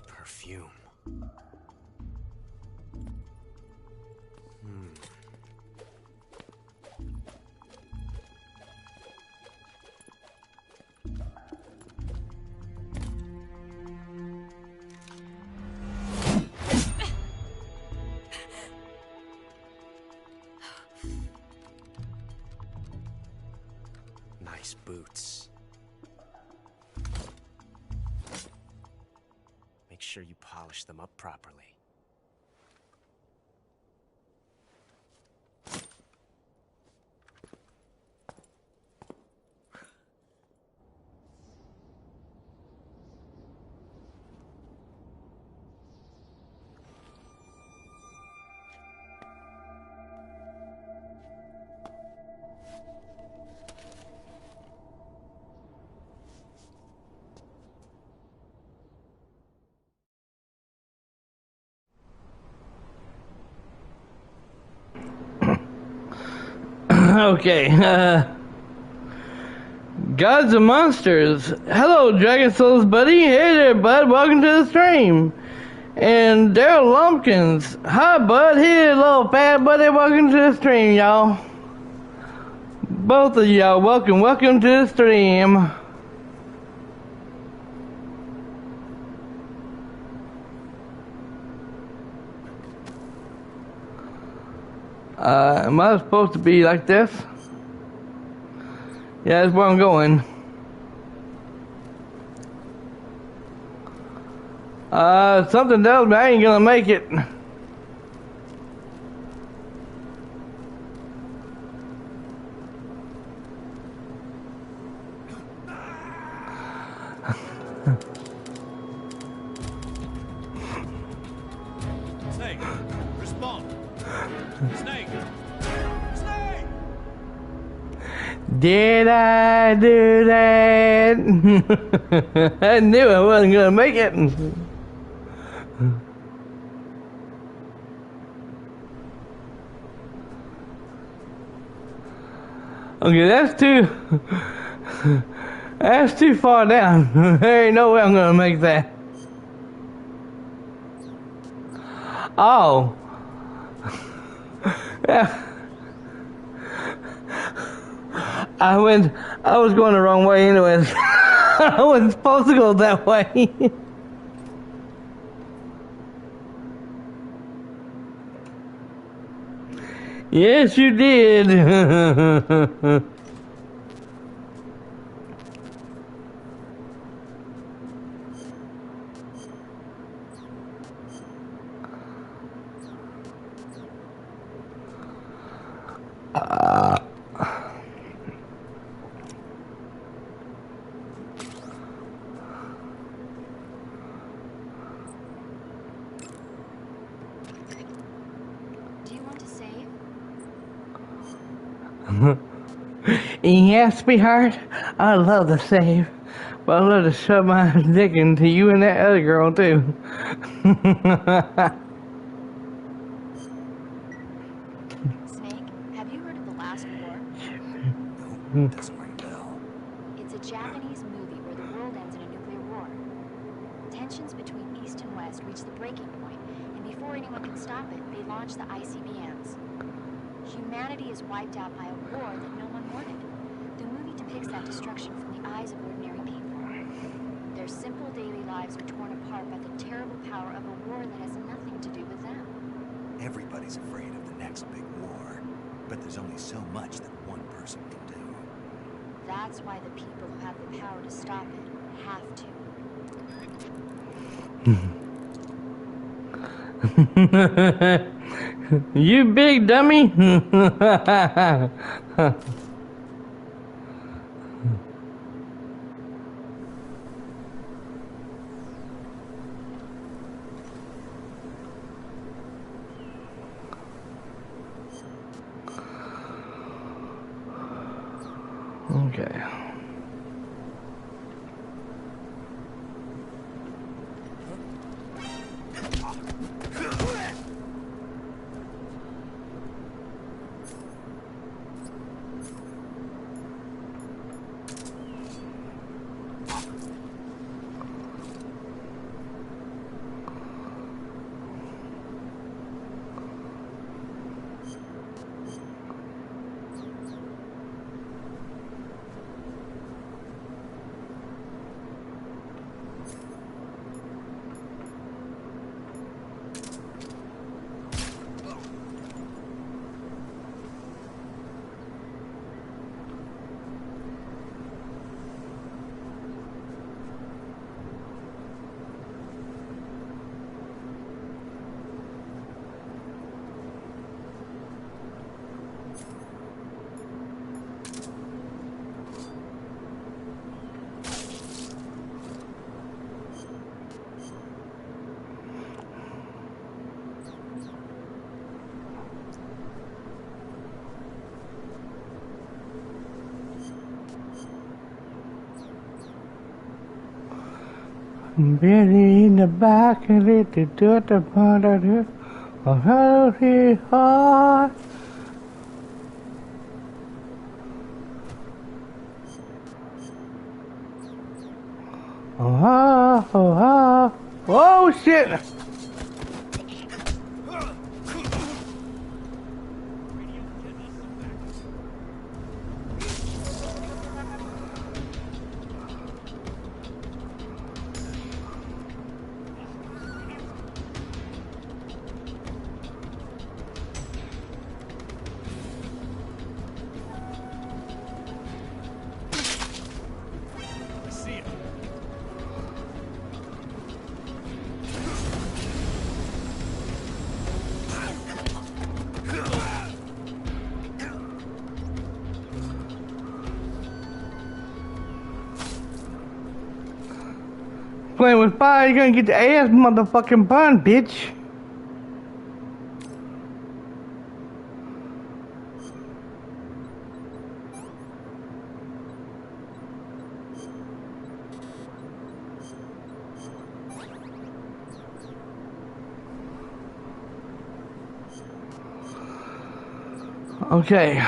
Perfume. Nice boots. Make sure you polish them up properly. Okay, Gods and Monsters. Hello, Dragon Souls buddy. Hey there, bud. Welcome to the stream. And Daryl Lumpkins. Hi, bud. Hey, little fat buddy. Welcome to the stream, y'all. Both of y'all, welcome to the stream. Am I supposed to be like this? Yeah, that's where I'm going. Something tells me I ain't gonna make it. Snake, respond. Snake! Snake! Did I do that? I knew I wasn't gonna make it. Okay, that's too far down. There ain't no way I'm gonna make that. Oh. Yeah. I was going the wrong way anyways. I wasn't supposed to go that way. Yes, you did. Do you want to save? Yes, sweetheart. I love to save, but I love to shove my dick into you and that other girl too. Snake, have you heard of the Last War? No, doesn't ring a bell. It's a Japanese movie where the world ends in a nuclear war. Tensions between East and West reach the breaking point, and before anyone can stop it, they launch the ICBMs. Humanity is wiped out by a war that no one wanted. The movie depicts that destruction from the eyes of ordinary people. Their simple daily lives are torn apart by the terrible power of a war that Everybody's afraid of the next big war, but there's only so much that one person can do. That's why the people who have the power to stop it have to. You big dummy. Okay. Billy in the back and it to do the part of it. Oh, how he hard. Oh shit! Playing with fire, you're gonna get the ass motherfucking burned, bitch. Okay.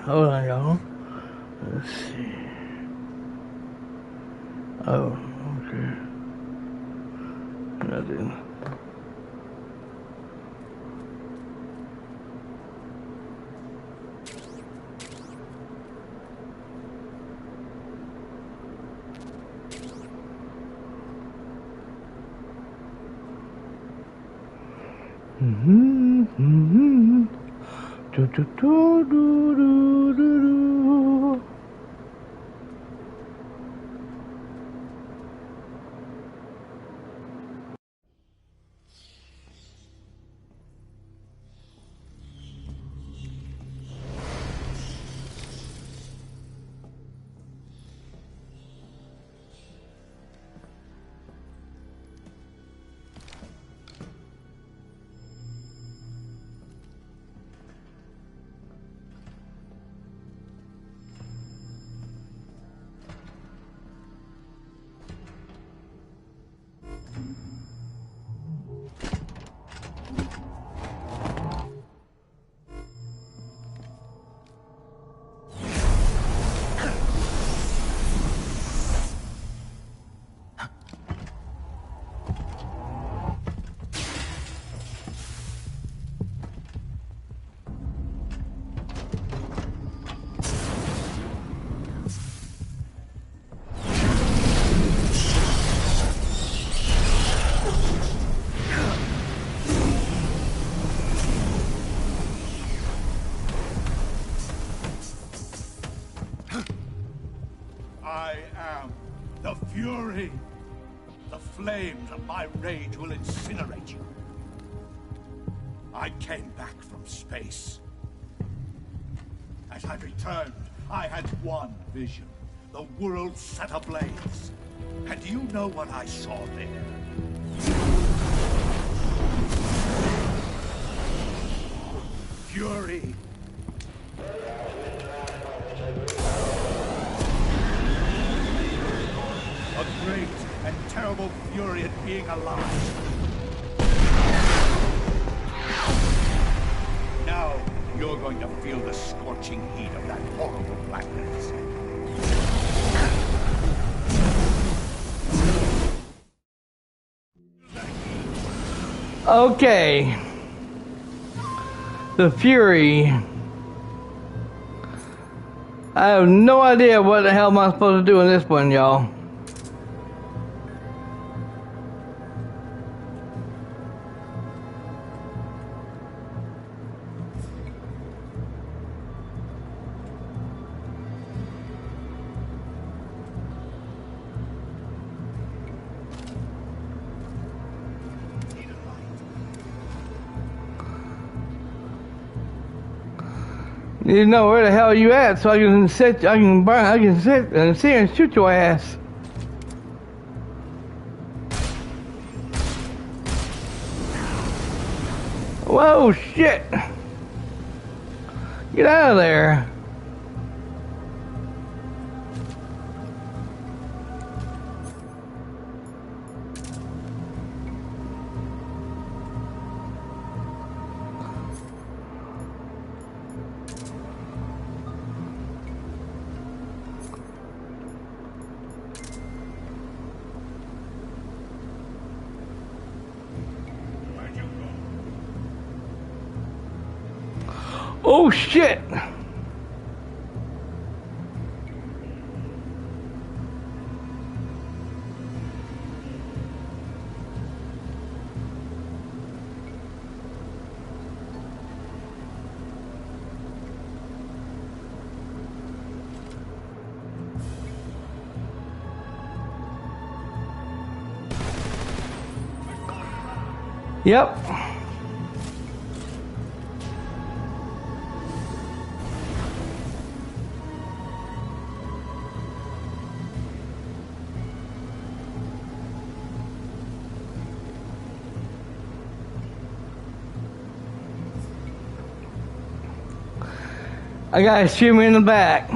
Hold on, y'all. Let's see. Oh, okay. Nothing. Do do do do do do do. I am the Fury. The flames of my rage will incinerate you. I came back from space. As I returned, I had one vision. The world set ablaze. And do you know what I saw there? Fury. A great and terrible fury at being alive. Now, you're going to feel the scorching heat of that horrible blackness. Okay. The Fury. I have no idea what the hell am I supposed to do in this one, y'all. You know where the hell you at, so I can sit and sit and shoot your ass. Whoa, shit! Get out of there! Oh shit! Yep. I gotta shoot me in the back.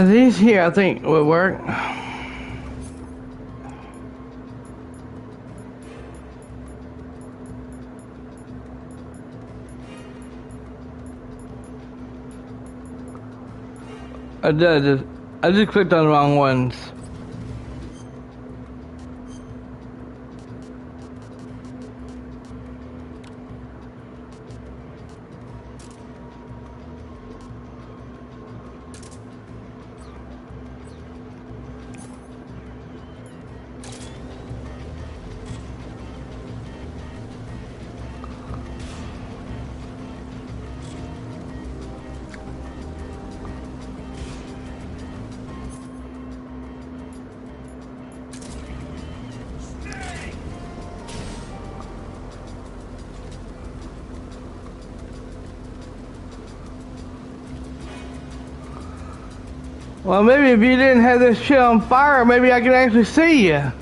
These here I think will work. I just clicked on the wrong ones. Well, maybe if you didn't have this shit on fire, maybe I could actually see you.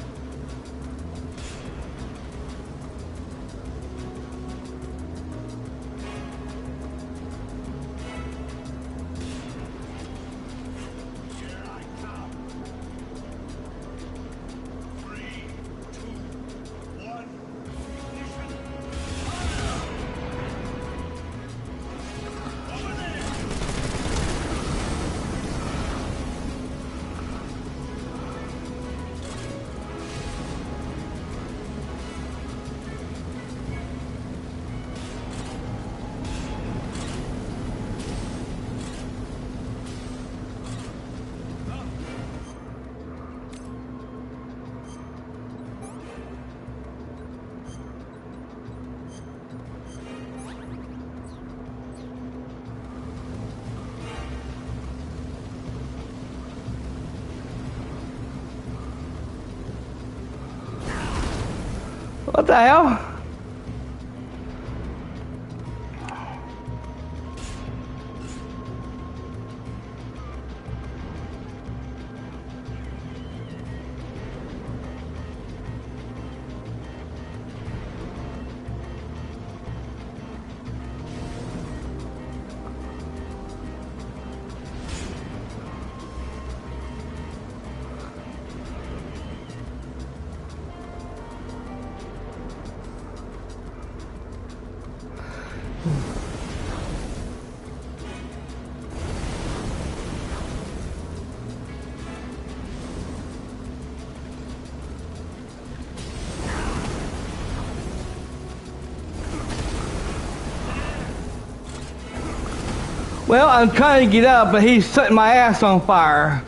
What the hell? Well, I'm trying to get up, but he's setting my ass on fire.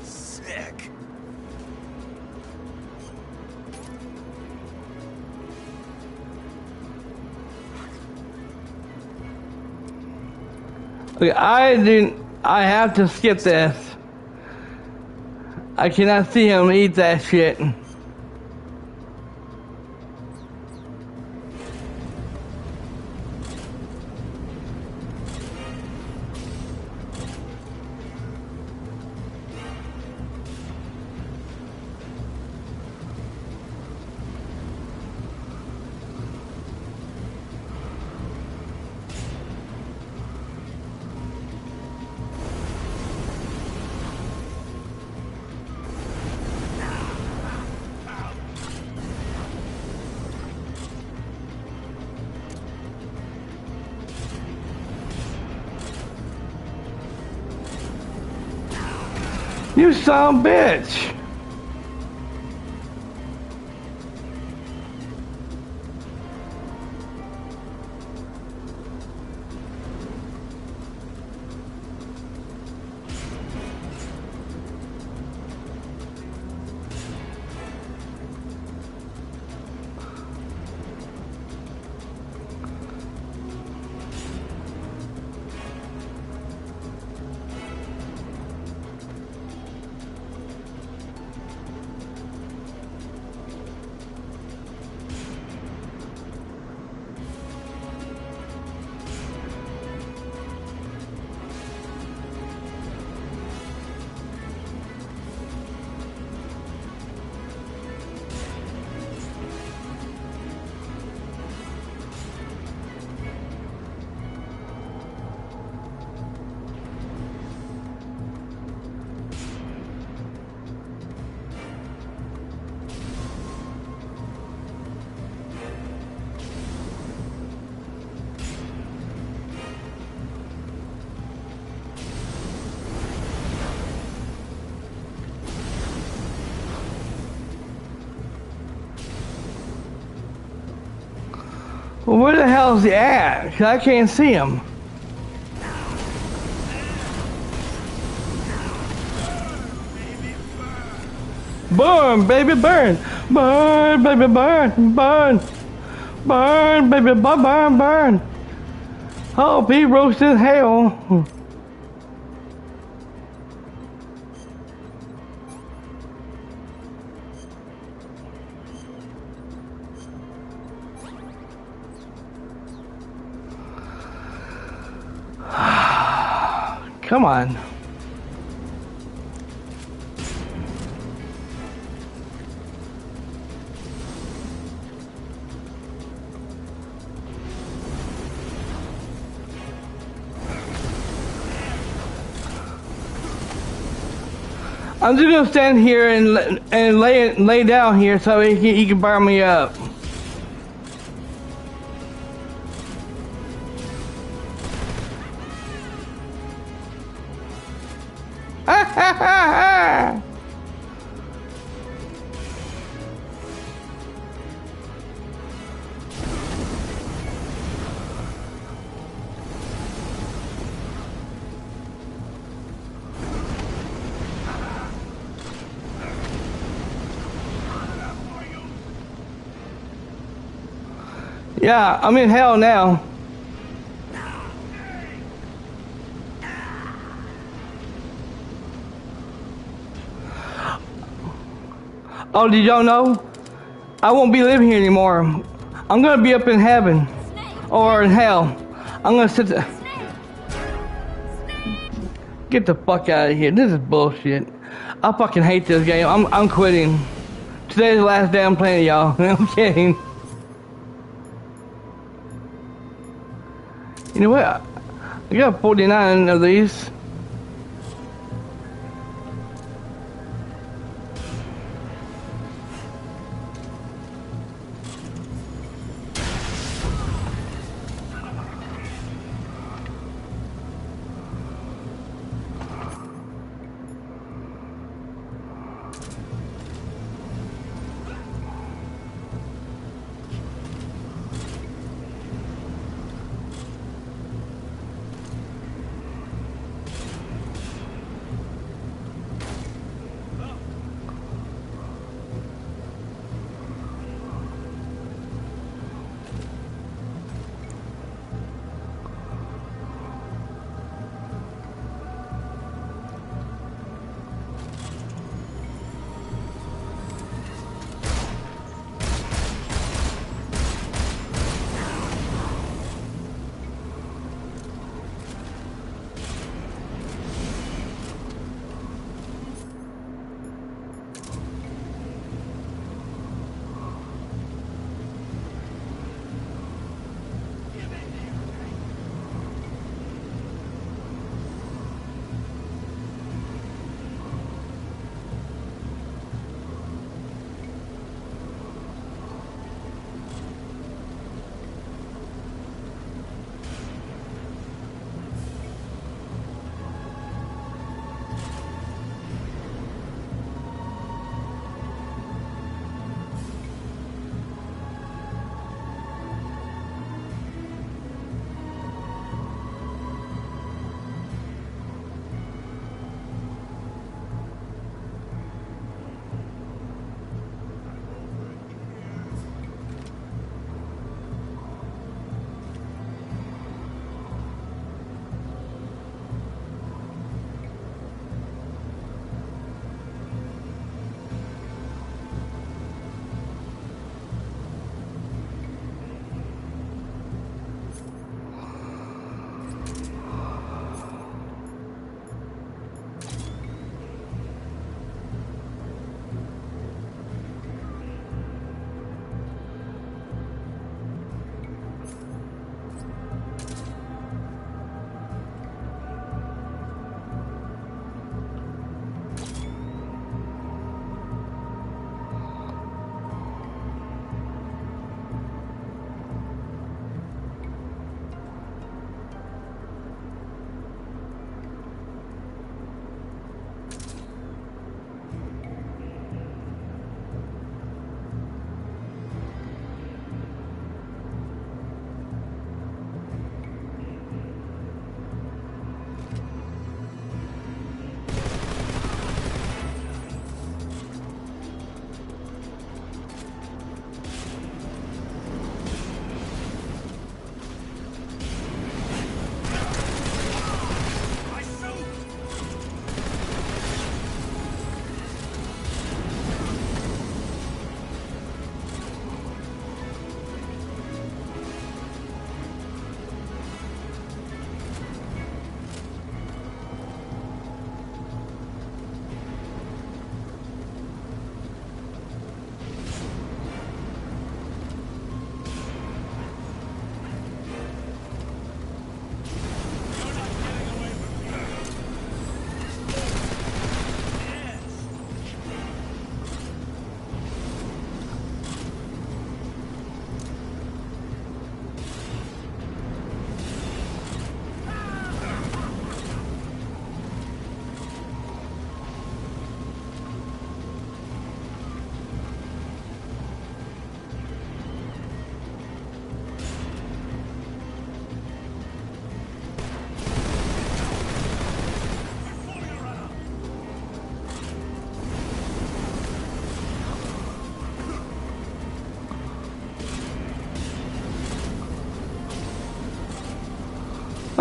Sick. Okay, I have to skip this. I cannot see him eat that shit. You son of a bitch! Well, where the hell is he at? 'Cause I can't see him. Burn, baby, burn. Burn, baby, burn. Burn. Burn, baby, burn, burn, burn. Oh, he roasted hell. Come on. I'm just gonna stand here and lay down here so he can burn me up. Yeah, I'm in hell now. Oh, did y'all know? I won't be living here anymore. I'm gonna be up in heaven. Or in hell. I'm gonna sit there. Get the fuck out of here. This is bullshit. I fucking hate this game. I'm quitting. Today's the last day I'm playing, y'all. I'm kidding. You know what? I got 49 of these.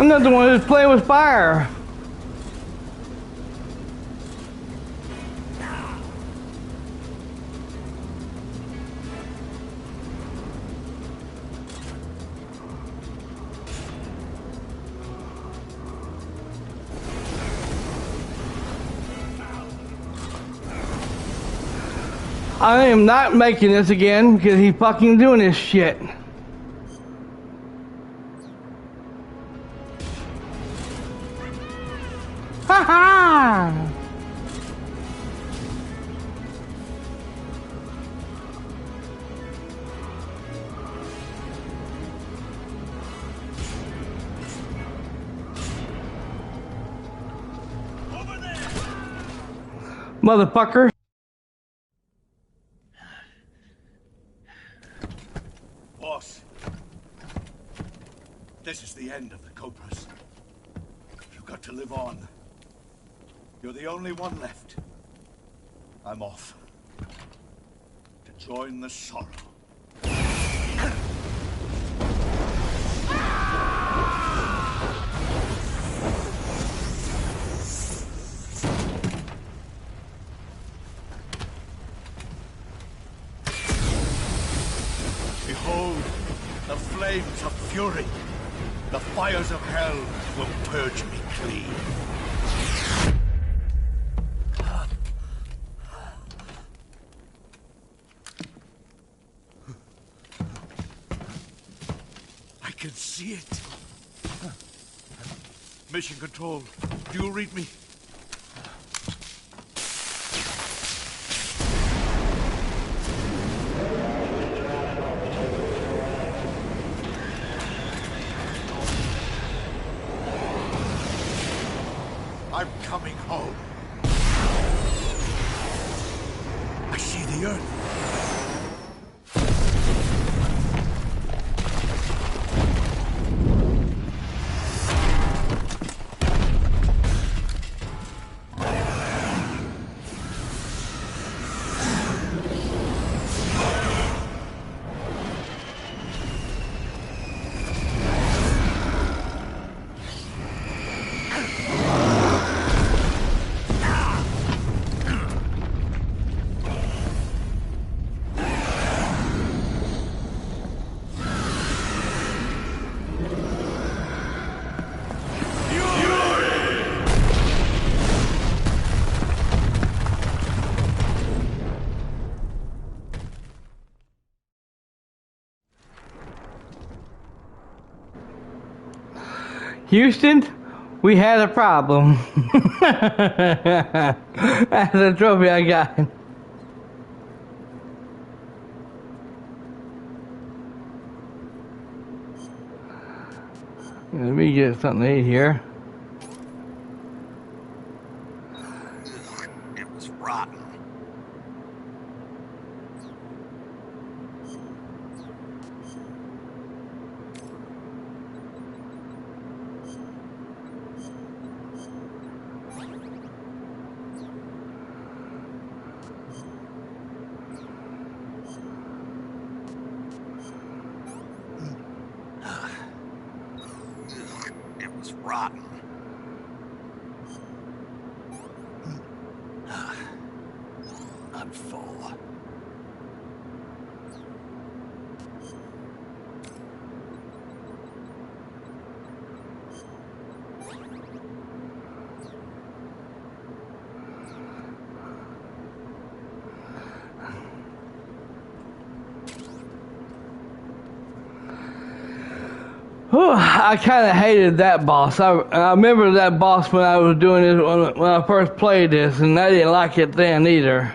I'm not the one who's playing with fire. I am not making this again because he's fucking doing this shit. Ha ha! Motherfucker. Boss, this is the end of the Cobras. You've got to live on. You're the only one left. I'm off. To join the sorrow. Behold, the flames of fury. The fires of hell will purge me clean. I can see it. Mission Control, do you read me? I'm coming home. I see the earth. Houston, we had a problem. That's the trophy I got. Let me get something to eat here. It was rotten. It was rotten. I'm full. Whew, I kind of hated that boss. I remember that boss when I was doing this when I first played this, and I didn't like it then either.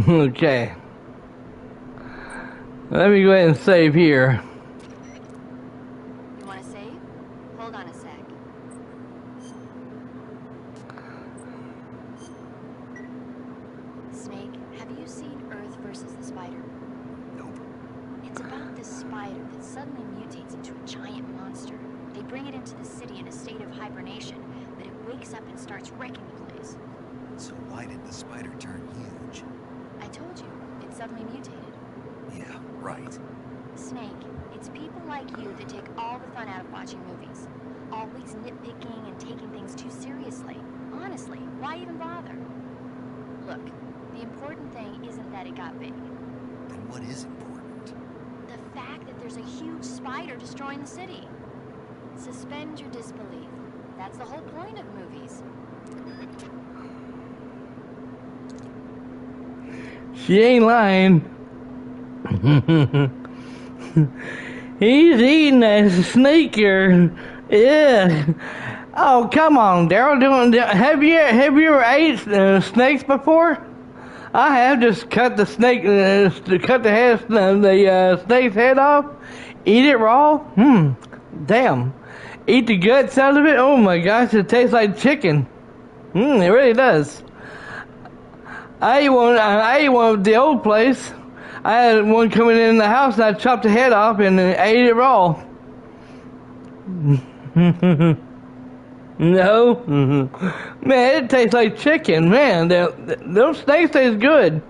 Okay. Let me go ahead and save here. You want to save? Hold on a sec. Snake, have you seen Earth versus the Spider? Nope. It's about this spider that suddenly mutates into a giant monster. They bring it into the city in a state of hibernation, but it wakes up and starts wrecking the place. So why did the spider turn huge? I told you, it suddenly mutated. Yeah, right. Snake, it's people like you that take all the fun out of watching movies. Always nitpicking and taking things too seriously. Honestly, why even bother? Look, the important thing isn't that it got big. Then what is important? The fact that there's a huge spider destroying the city. Suspend your disbelief. That's the whole point of movies. She ain't lying. He's eating that snake here. Yeah. Oh, come on, Daryl. Have you ever ate snakes before? I have. Just cut the snake, cut the head, the snake's head off. Eat it raw. Damn. Eat the guts out of it. Oh my gosh, it tastes like chicken. It really does. I ate one at the old place. I had one coming in the house and I chopped the head off and ate it raw. No. Man, it tastes like chicken. Man, those snakes taste good.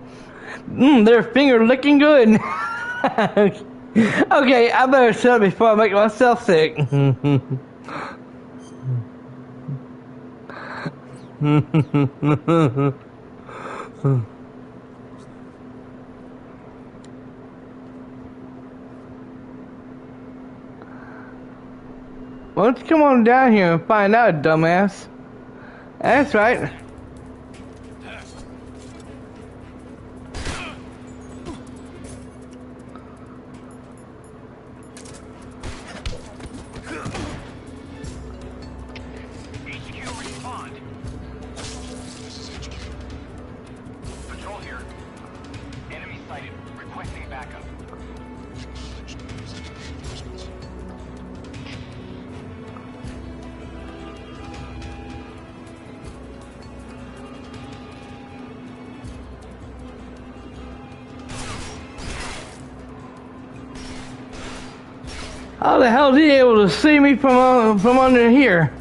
They're finger licking good. Okay, I better shut up before I make myself sick. Why don't you come on down here and find out, dumbass? That's right. HQ, respond. This is HQ. Patrol here. Enemy sighted. Requesting backup. Acknowledged. Sending reinforcements. How the hell is he able to see me from under here?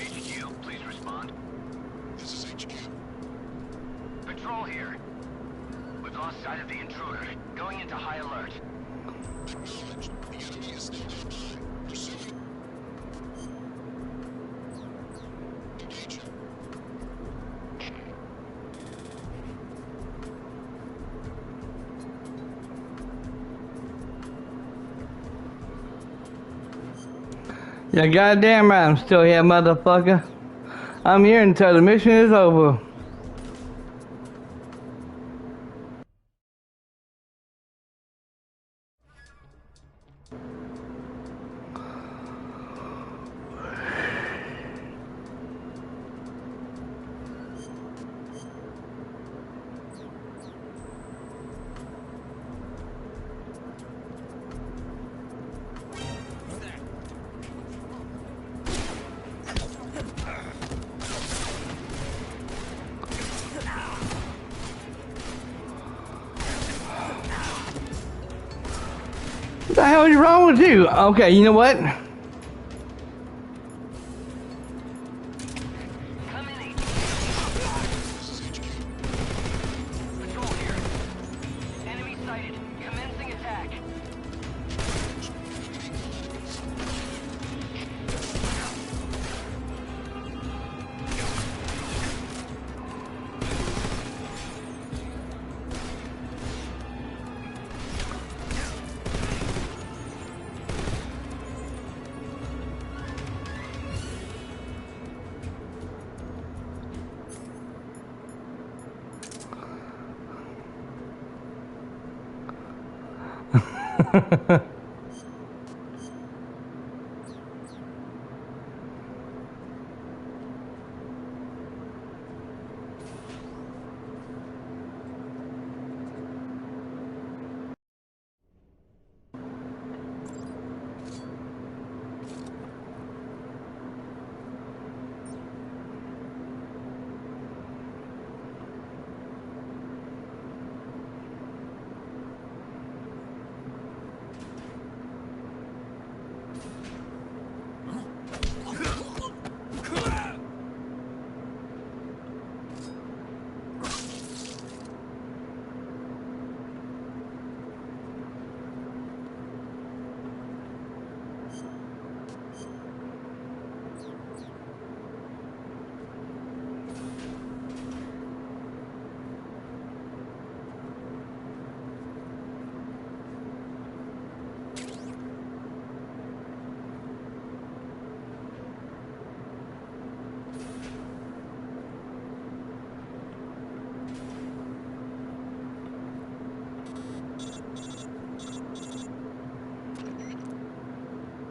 HQ, please respond. This is HQ. Patrol here. We've lost sight of the intruder. Going into high alert. Acknowledged. The enemy is still nearby. Pursuing. Engaging. Yeah, goddamn right, I'm still here, motherfucker. I'm here until the mission is over. the hell is wrong with you? Okay, you know what? Patrol here. Enemy sighted. Commencing attack.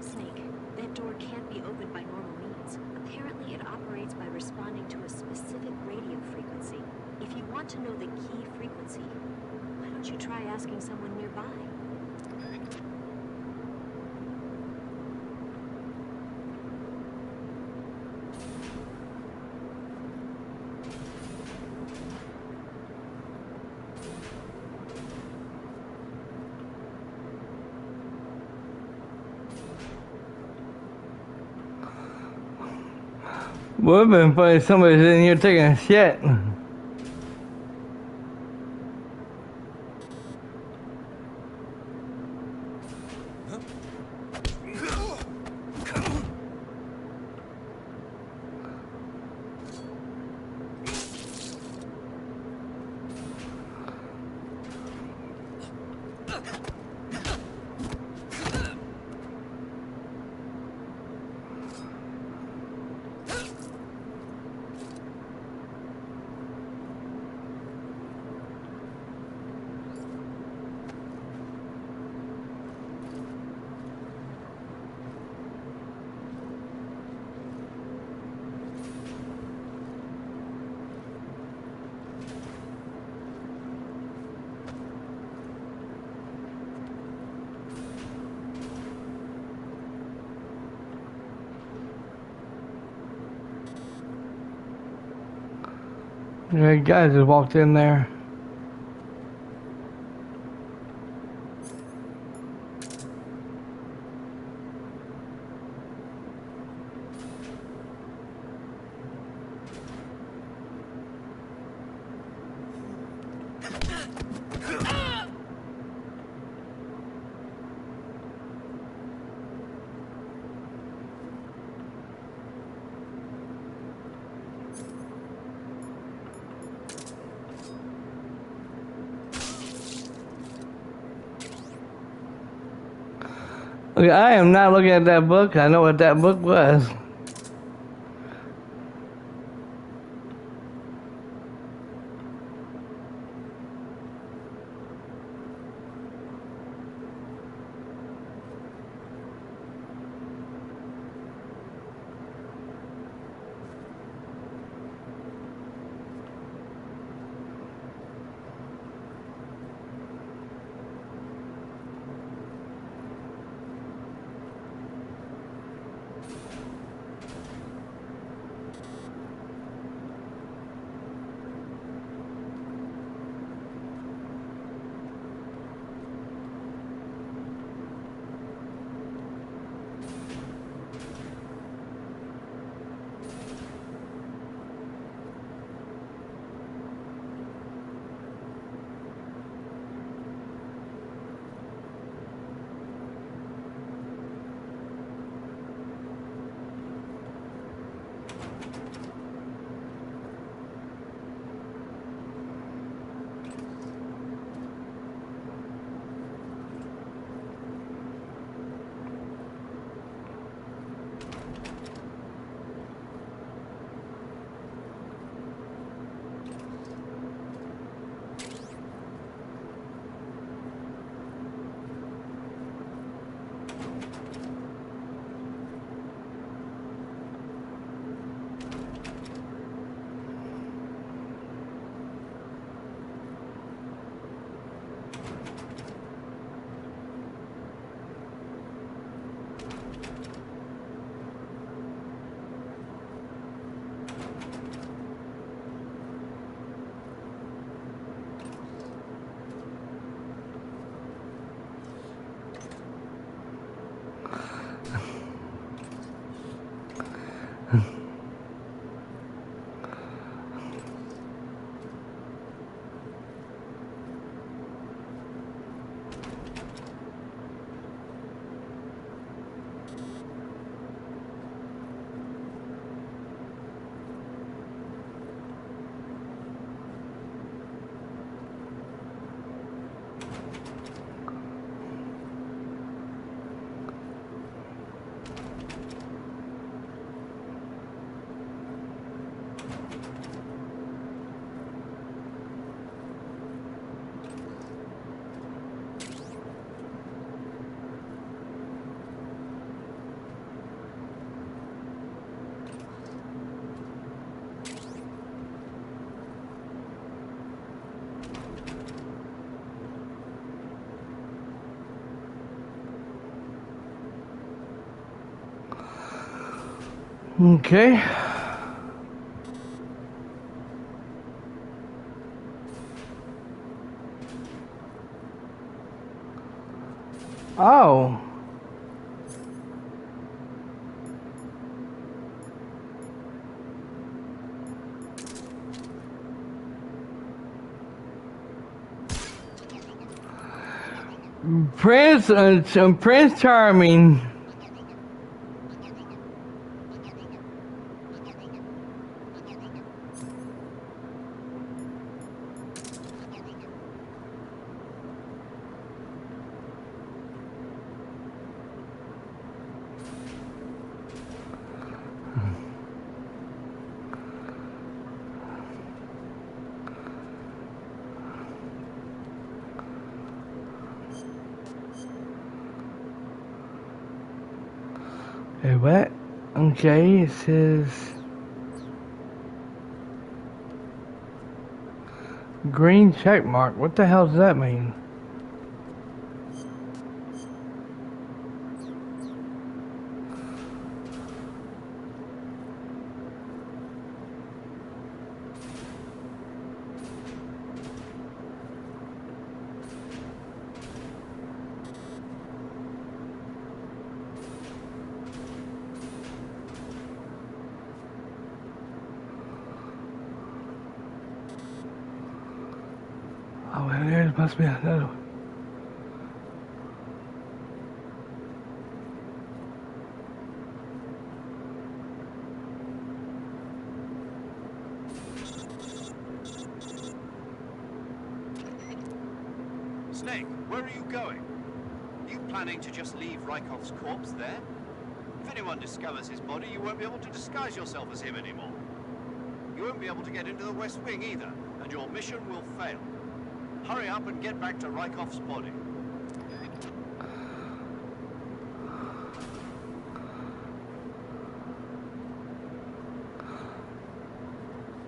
Snake, that door can't be opened by normal means. Apparently it operates by responding to a specific radio frequency. If you want to know the key frequency, why don't you try asking someone nearby? Would have been funny if somebody's in here taking a shit. Yeah, guys just walked in there. Okay, I am not looking at that book. I know what that book was. Okay. Oh. Prince Charming. Hey, what? Okay, it says green check mark. What the hell does that mean? Oh, well, there must be another one. Snake, where are you going? Are you planning to just leave Rykhoff's corpse there? If anyone discovers his body, you won't be able to disguise yourself as him anymore. You won't be able to get into the West Wing either, and your mission will fail. Hurry up and get back to Rykhoff's body.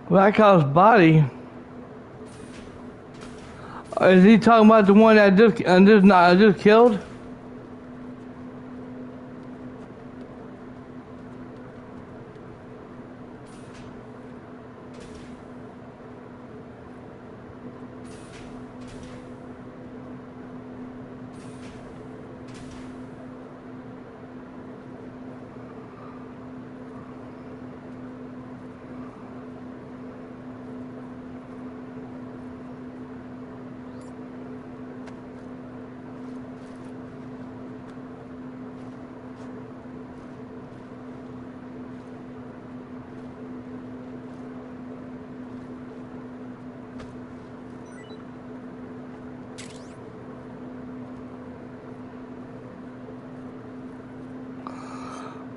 Rykhoff's body? Is he talking about the one that I just killed?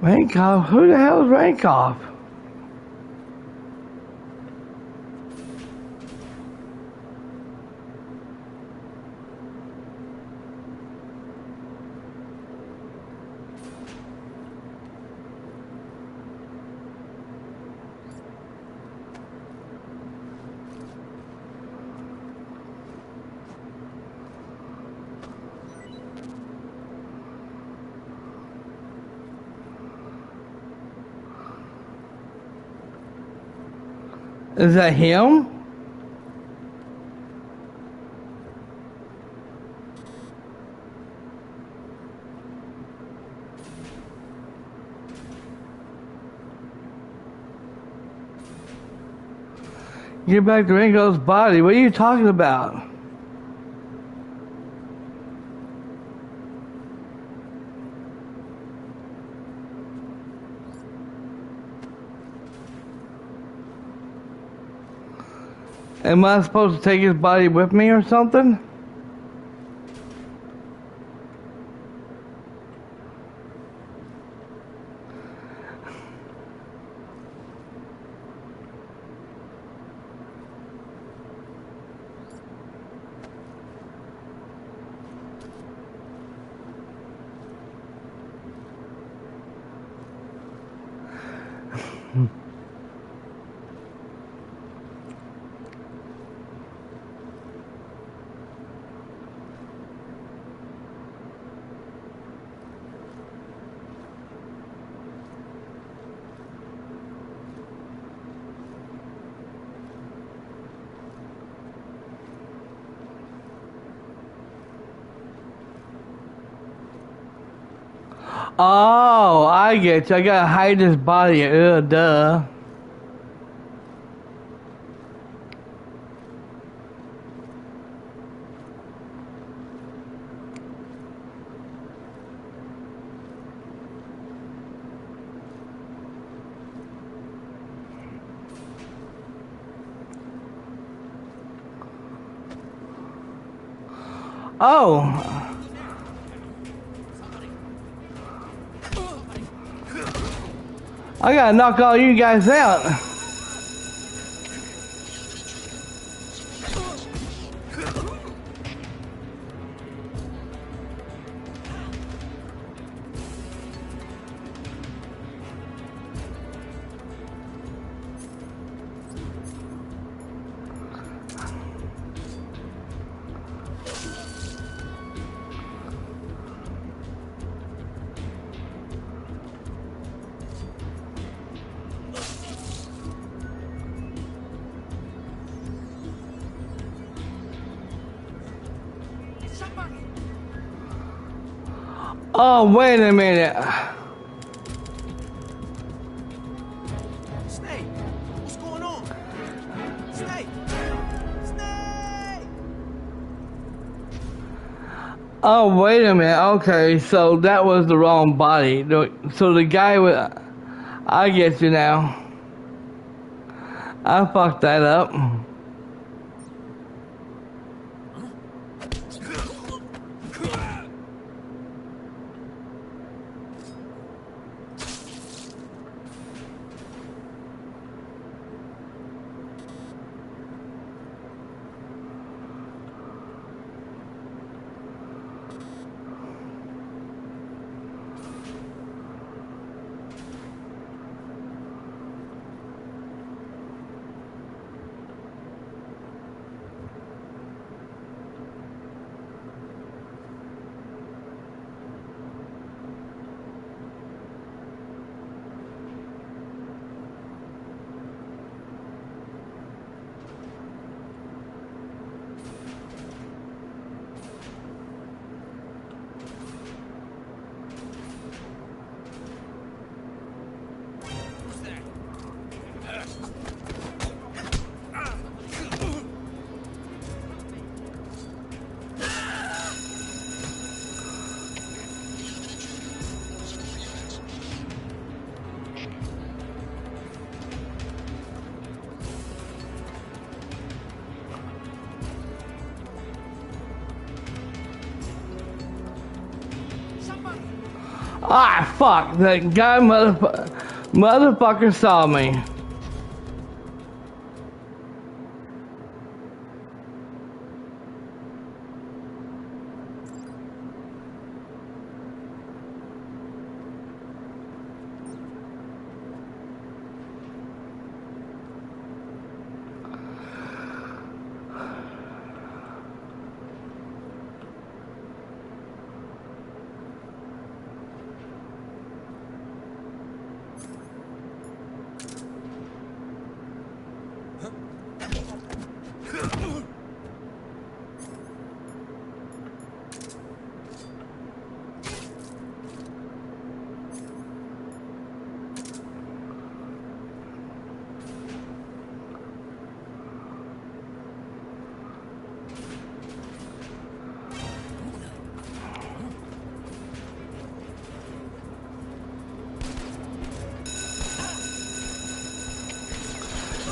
Rykhoff? Who the hell is Rykhoff? Is that him? Get back to Ringo's body. What are you talking about? Am I supposed to take his body with me or something? Oh, I get you. I gotta hide his body. Duh. Oh. I gotta knock all you guys out. Oh, wait a minute. Snake, what's going on? Snake! Snake! Oh, wait a minute. Okay, so that was the wrong body. So the guy with... I get you now. I fucked that up. Ah, fuck. That guy motherfucker saw me.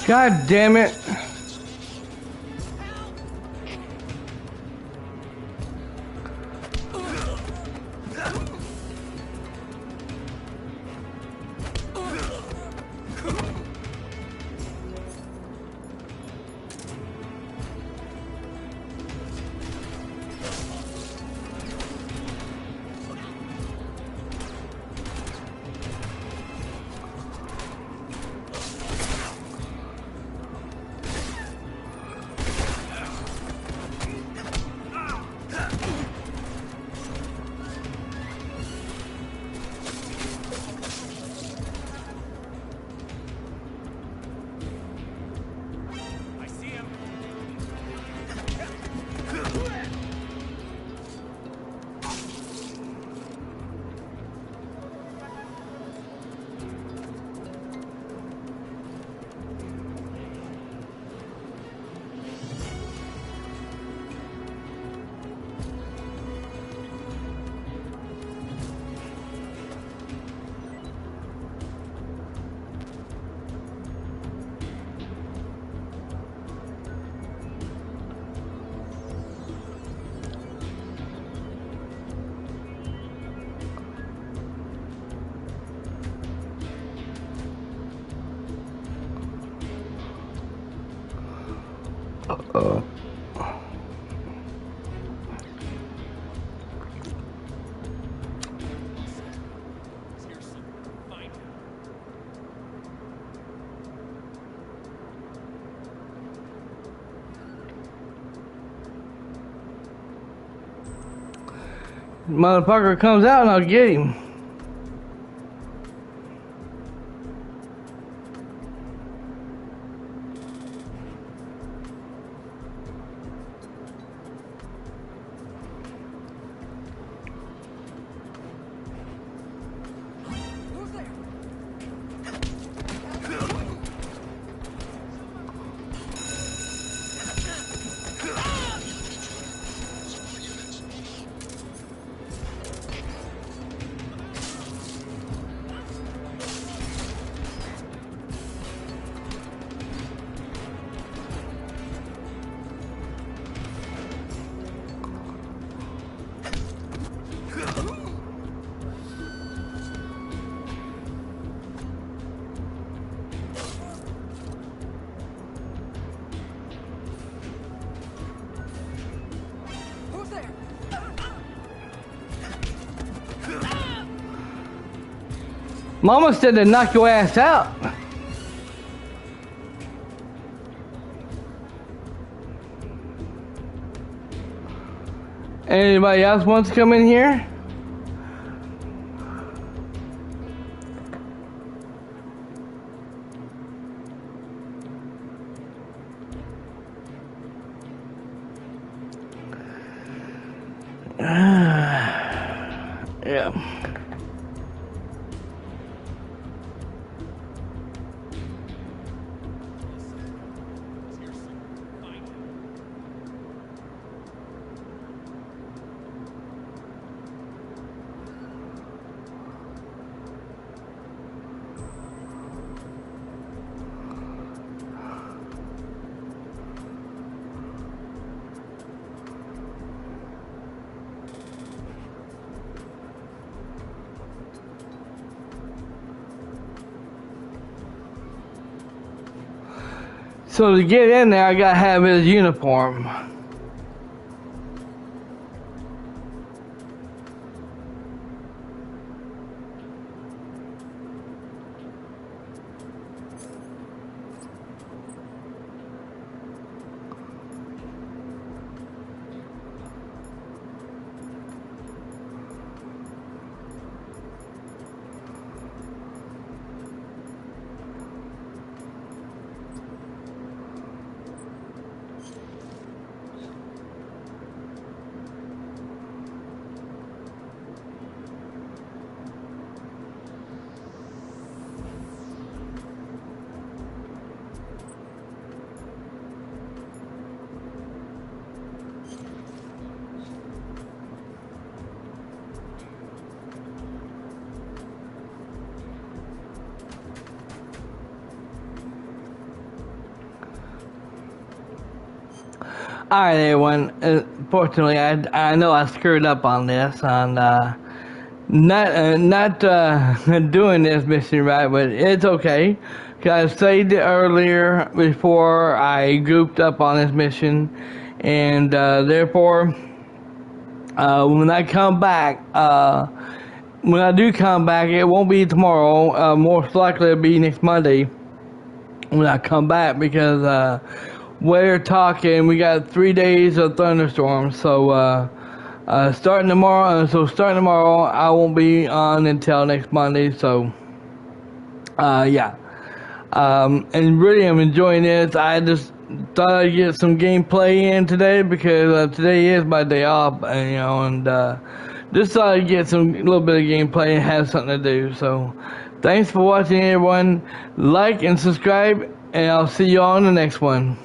God damn it. Uh-oh. Motherfucker comes out and I'll get him. Mama said to knock your ass out. Anybody else wants to come in here? Yeah. So to get in there, I gotta have his uniform. Alright, everyone. Fortunately, I know I screwed up on this, on not doing this mission right, but it's okay. Cause I saved it earlier before I grouped up on this mission, and therefore, when I come back, when I do come back, it won't be tomorrow. Most likely it'll be next Monday when I come back, because we're talking, we got 3 days of thunderstorms, so starting tomorrow, I won't be on until next Monday, so yeah. And really I'm enjoying this. I just thought I'd get some gameplay in today, because today is my day off, and just thought I'd get a little bit of gameplay and have something to do. So thanks for watching, everyone. Like and subscribe, and I'll see you all in the next one.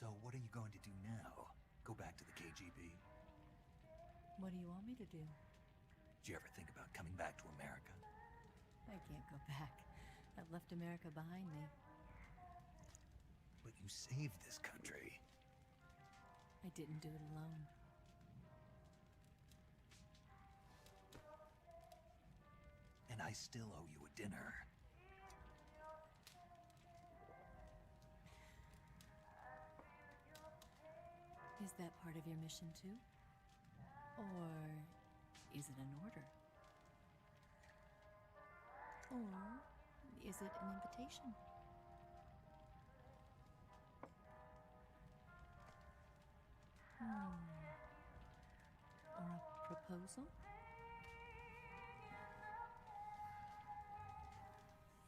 So what are you going to do now? Go back to the KGB? What do you want me to do? Did you ever think about coming back to America? I can't go back. I've left America behind me. But you saved this country. I didn't do it alone. And I still owe you a dinner. Is that part of your mission too? Or is it an order? Or is it an invitation? Or a proposal?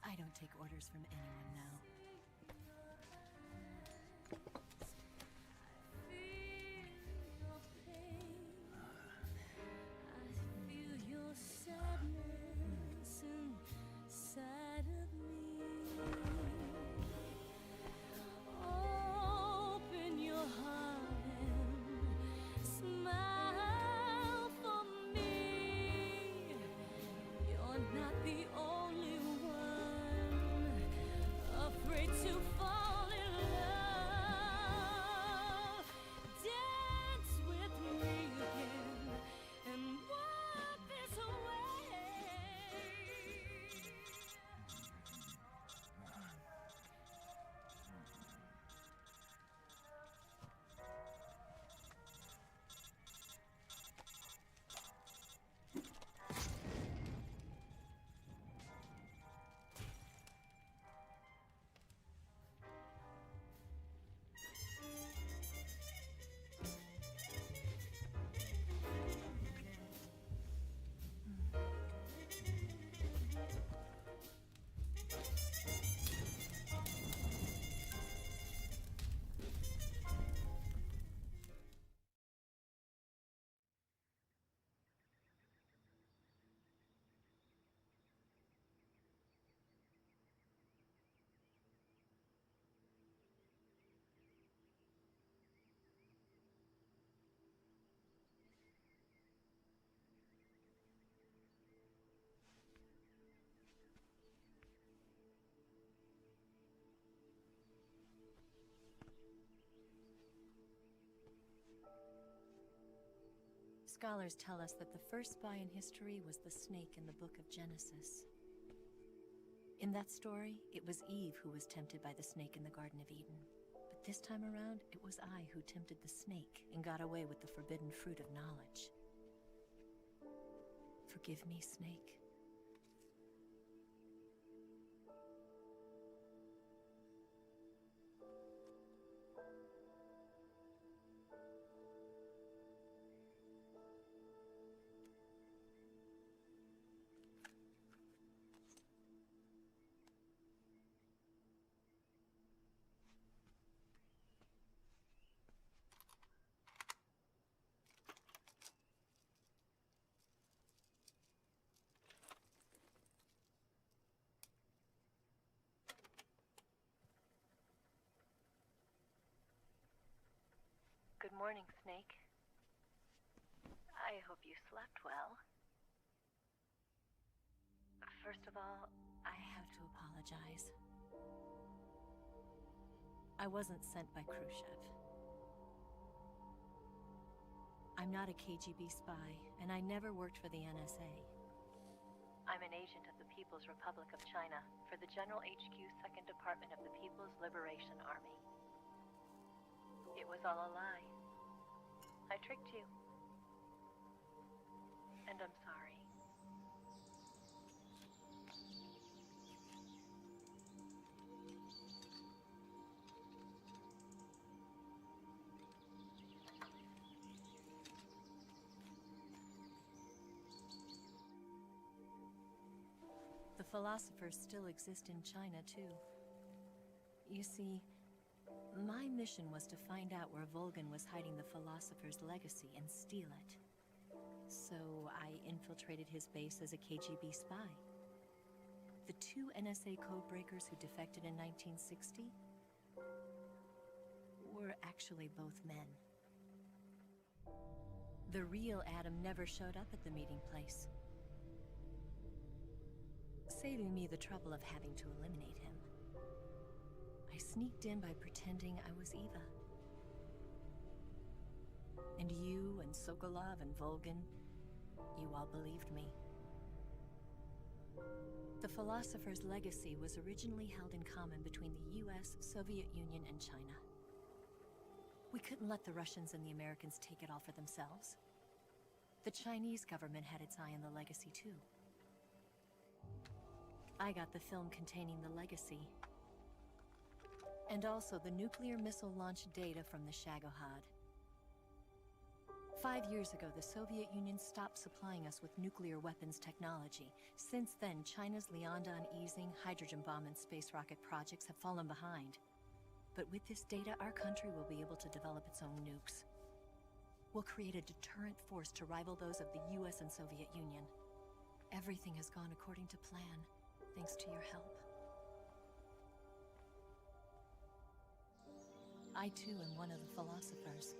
I don't take orders from anyone now. Scholars tell us that the first spy in history was the snake in the book of Genesis. In that story, it was Eve who was tempted by the snake in the Garden of Eden. But this time around, it was I who tempted the snake and got away with the forbidden fruit of knowledge. Forgive me, Snake. morning, Snake. I hope you slept well. First of all, I have to apologize. I wasn't sent by Khrushchev. I'm not a KGB spy, and I never worked for the NSA. I'm an agent of the People's Republic of China for the General HQ 2nd Department of the People's Liberation Army. It was all a lie. I tricked you. And I'm sorry. The philosophers still exist in China, too. You see, my mission was to find out where Volgin was hiding the philosopher's legacy and steal it. So I infiltrated his base as a KGB spy. The 2 NSA codebreakers who defected in 1960 were actually both men. The real Adam never showed up at the meeting place, saving me the trouble of having to eliminate him. I sneaked in by pretending I was Eva. And you and Sokolov and Volgin, you all believed me. The philosopher's legacy was originally held in common between the US, Soviet Union, and China. We couldn't let the Russians and the Americans take it all for themselves. The Chinese government had its eye on the legacy, too. I got the film containing the legacy, and also the nuclear missile launch data from the Shagohod. 5 years ago, the Soviet Union stopped supplying us with nuclear weapons technology. Since then, China's Liaodong easing, hydrogen bomb, and space rocket projects have fallen behind. But with this data, our country will be able to develop its own nukes. We'll create a deterrent force to rival those of the US and Soviet Union. Everything has gone according to plan, thanks to your help. I too am one of the philosophers.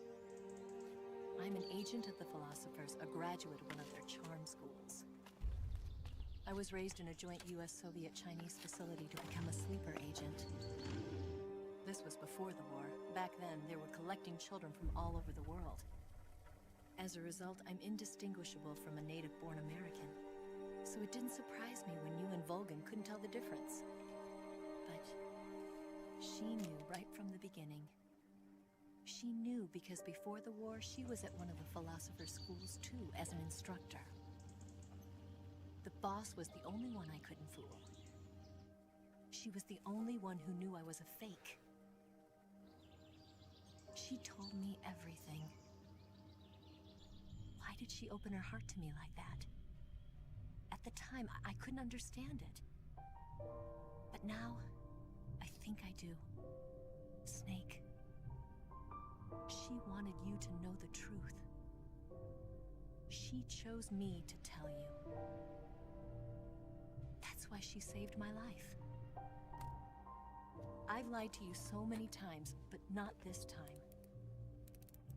I'm an agent of the philosophers, a graduate of one of their charm schools. I was raised in a joint US-Soviet-Chinese facility to become a sleeper agent. This was before the war. Back then, they were collecting children from all over the world. As a result, I'm indistinguishable from a native-born American. So it didn't surprise me when you and Volgin couldn't tell the difference. But she knew right from the beginning. She knew because before the war, she was at one of the philosopher's schools too, as an instructor. The boss was the only one I couldn't fool. She was the only one who knew I was a fake. She told me everything. Why did she open her heart to me like that? At the time, I couldn't understand it. But now, I think I do. Snake. She wanted you to know the truth. She chose me to tell you. That's why she saved my life. I've lied to you so many times, but not this time.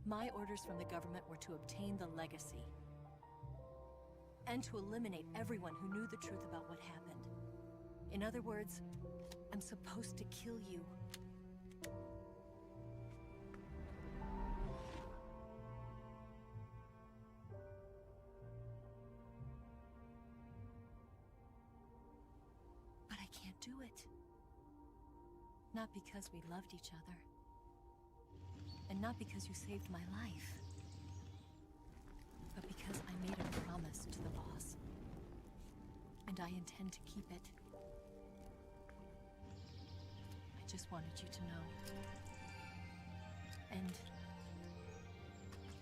My orders from the government were to obtain the legacy, and to eliminate everyone who knew the truth about what happened. In other words, I'm supposed to kill you. But I can't do it. Not because we loved each other. And not because you saved my life. But because I made a promise to the boss. And I intend to keep it. I just wanted you to know. And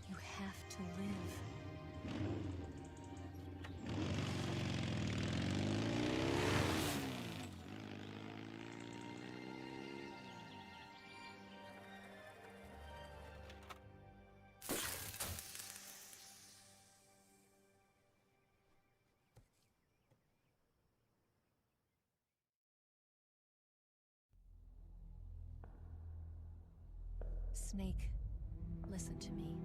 you have to live. Snake, listen to me.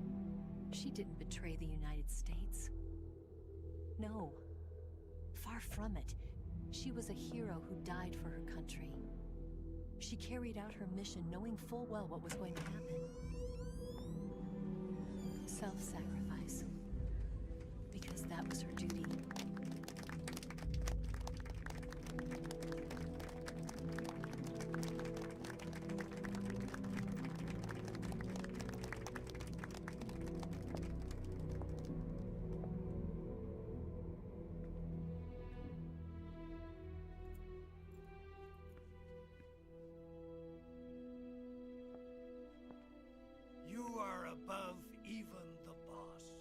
She didn't betray the United States. No. Far from it. She was a hero who died for her country. She carried out her mission knowing full well what was going to happen. Self-sacrifice. Because that was her duty. You are above even the boss.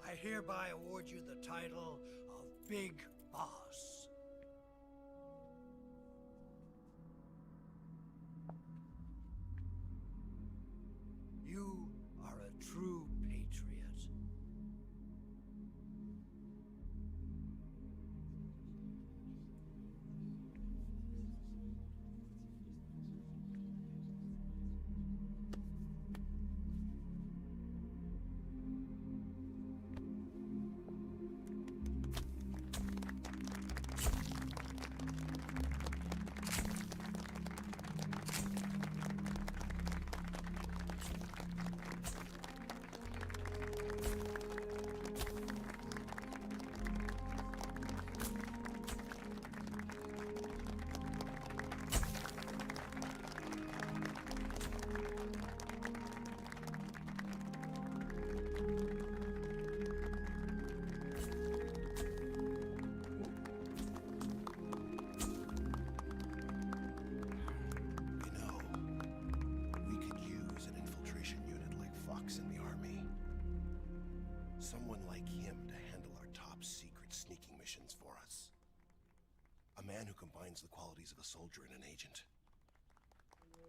I hereby award you the title of Big Boss. You are a true patriot. Someone like him to handle our top secret sneaking missions for us. A man who combines the qualities of a soldier and an agent.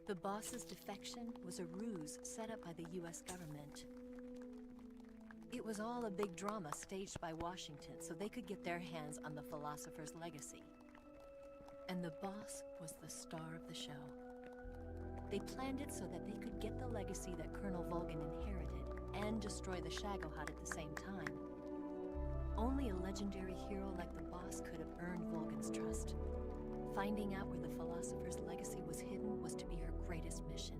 The boss's defection was a ruse set up by the US government. It was all a big drama staged by Washington so they could get their hands on the philosopher's legacy. And the boss was the star of the show. They planned it so that they could get the legacy that Colonel Volgin inherited and destroy the Shagohod at the same time. Only a legendary hero like the boss could have earned Volgin's trust. Finding out where the philosopher's legacy was hidden was to be her greatest mission.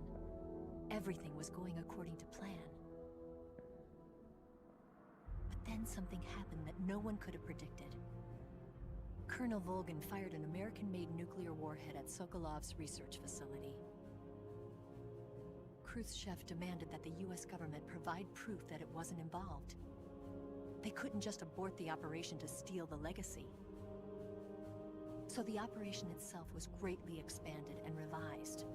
Everything was going according to plan. But then something happened that no one could have predicted. Colonel Volgin fired an American-made nuclear warhead at Sokolov's research facility. Khrushchev demanded that the US government provide proof that it wasn't involved. They couldn't just abort the operation to steal the legacy. So the operation itself was greatly expanded and revised.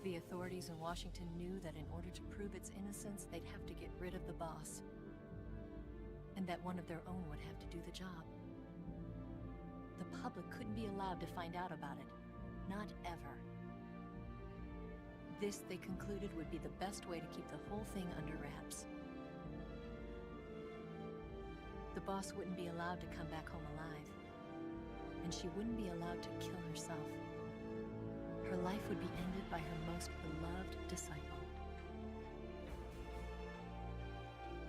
The authorities in Washington knew that in order to prove its innocence, they'd have to get rid of the boss. And that one of their own would have to do the job. The public couldn't be allowed to find out about it. Not ever. This, they concluded, would be the best way to keep the whole thing under wraps. The boss wouldn't be allowed to come back home alive. And she wouldn't be allowed to kill herself. Her life would be ended by her most beloved disciple.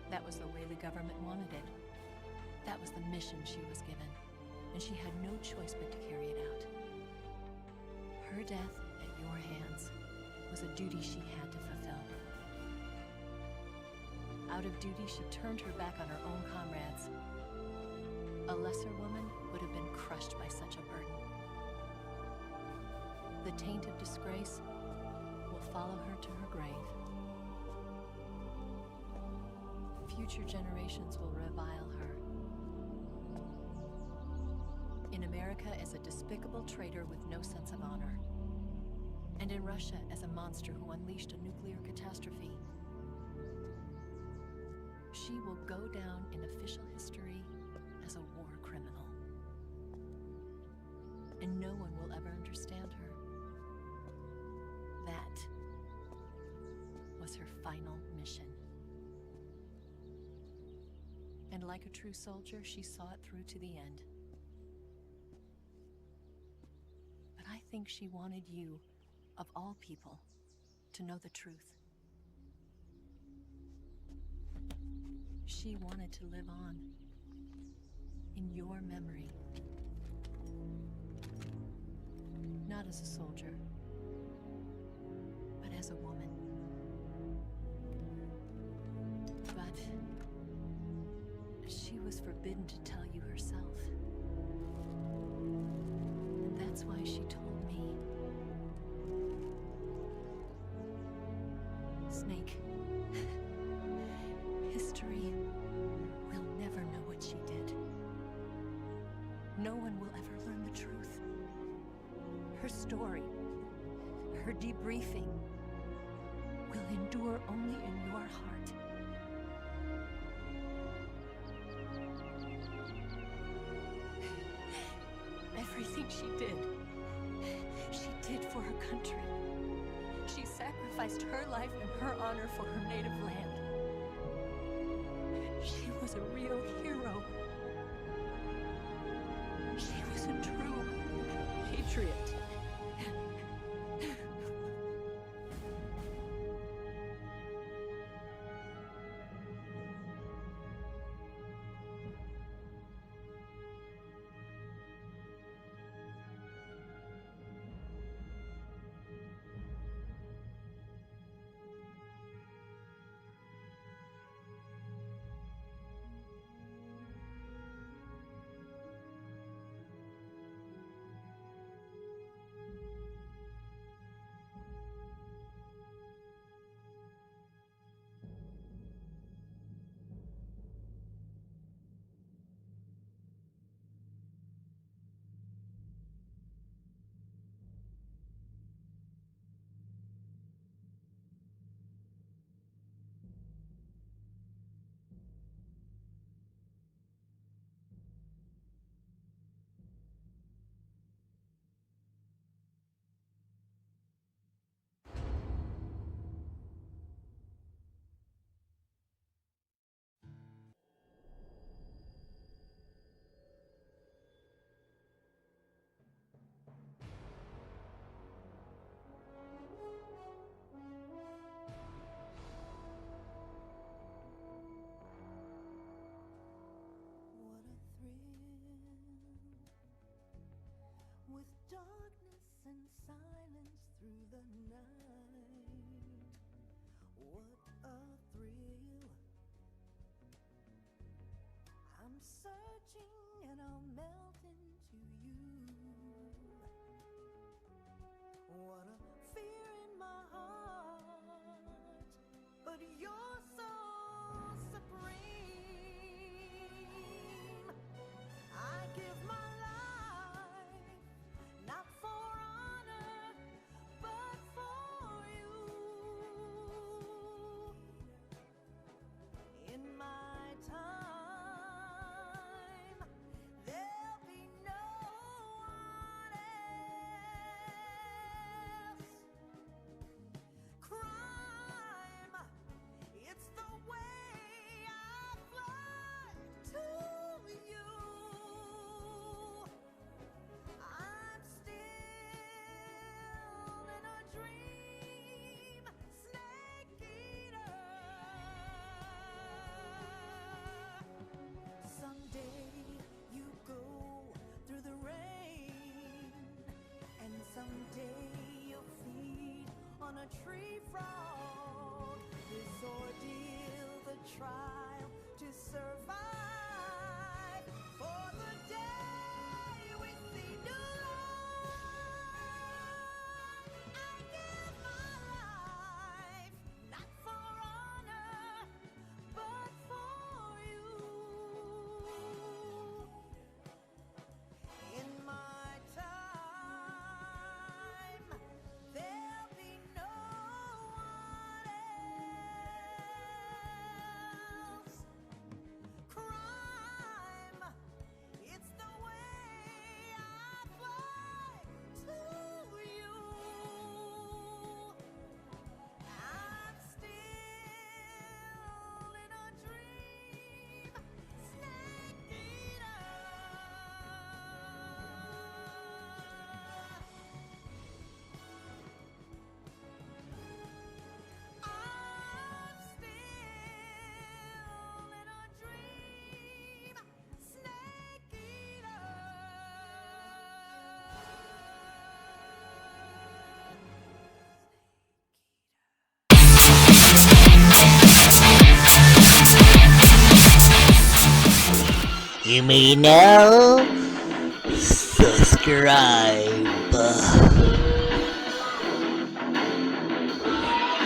That was the way the government wanted it. That was the mission she was given. And she had no choice but to carry it out. Her death at your hands was a duty she had to fulfill. Out of duty, she turned her back on her own comrades. A lesser woman would have been crushed by such a burden. The taint of disgrace will follow her to her grave. Future generations will revile her. In America as a despicable traitor with no sense of honor. And in Russia as a monster who unleashed a nuclear catastrophe. She will go down in official history as a war criminal. And no one will ever understand her. That was her final mission. And like a true soldier, she saw it through to the end. But I think she wanted you, of all people, to know the truth. She wanted to live on, in your memory. Not as a soldier, but as a woman. But she was forbidden to tell you herself. And that's why she told me. Snake, history will never know what she did. No one will ever learn the truth. Her story, her debriefing, will endure only in your heart. Everything she did for her country. She sacrificed her life and her honor for her native land. She was a real hero. She was a true patriot. With darkness and silence through the night, what a thrill. I'm searching and I'll melt into you. What a fear in my heart, but you're so supreme. I give my not for honor, but for you. In my time, there'll be no one else. Crime, it's the way I fly to you. I'm still in a dream, snake eater. Someday you go through the rain, and someday you'll feed on a tree frog. This ordeal, the trial to survive, for the day we see new light. I give my life, not for honor, but for you. In my time, there'll be no one else. me now? Subscribe.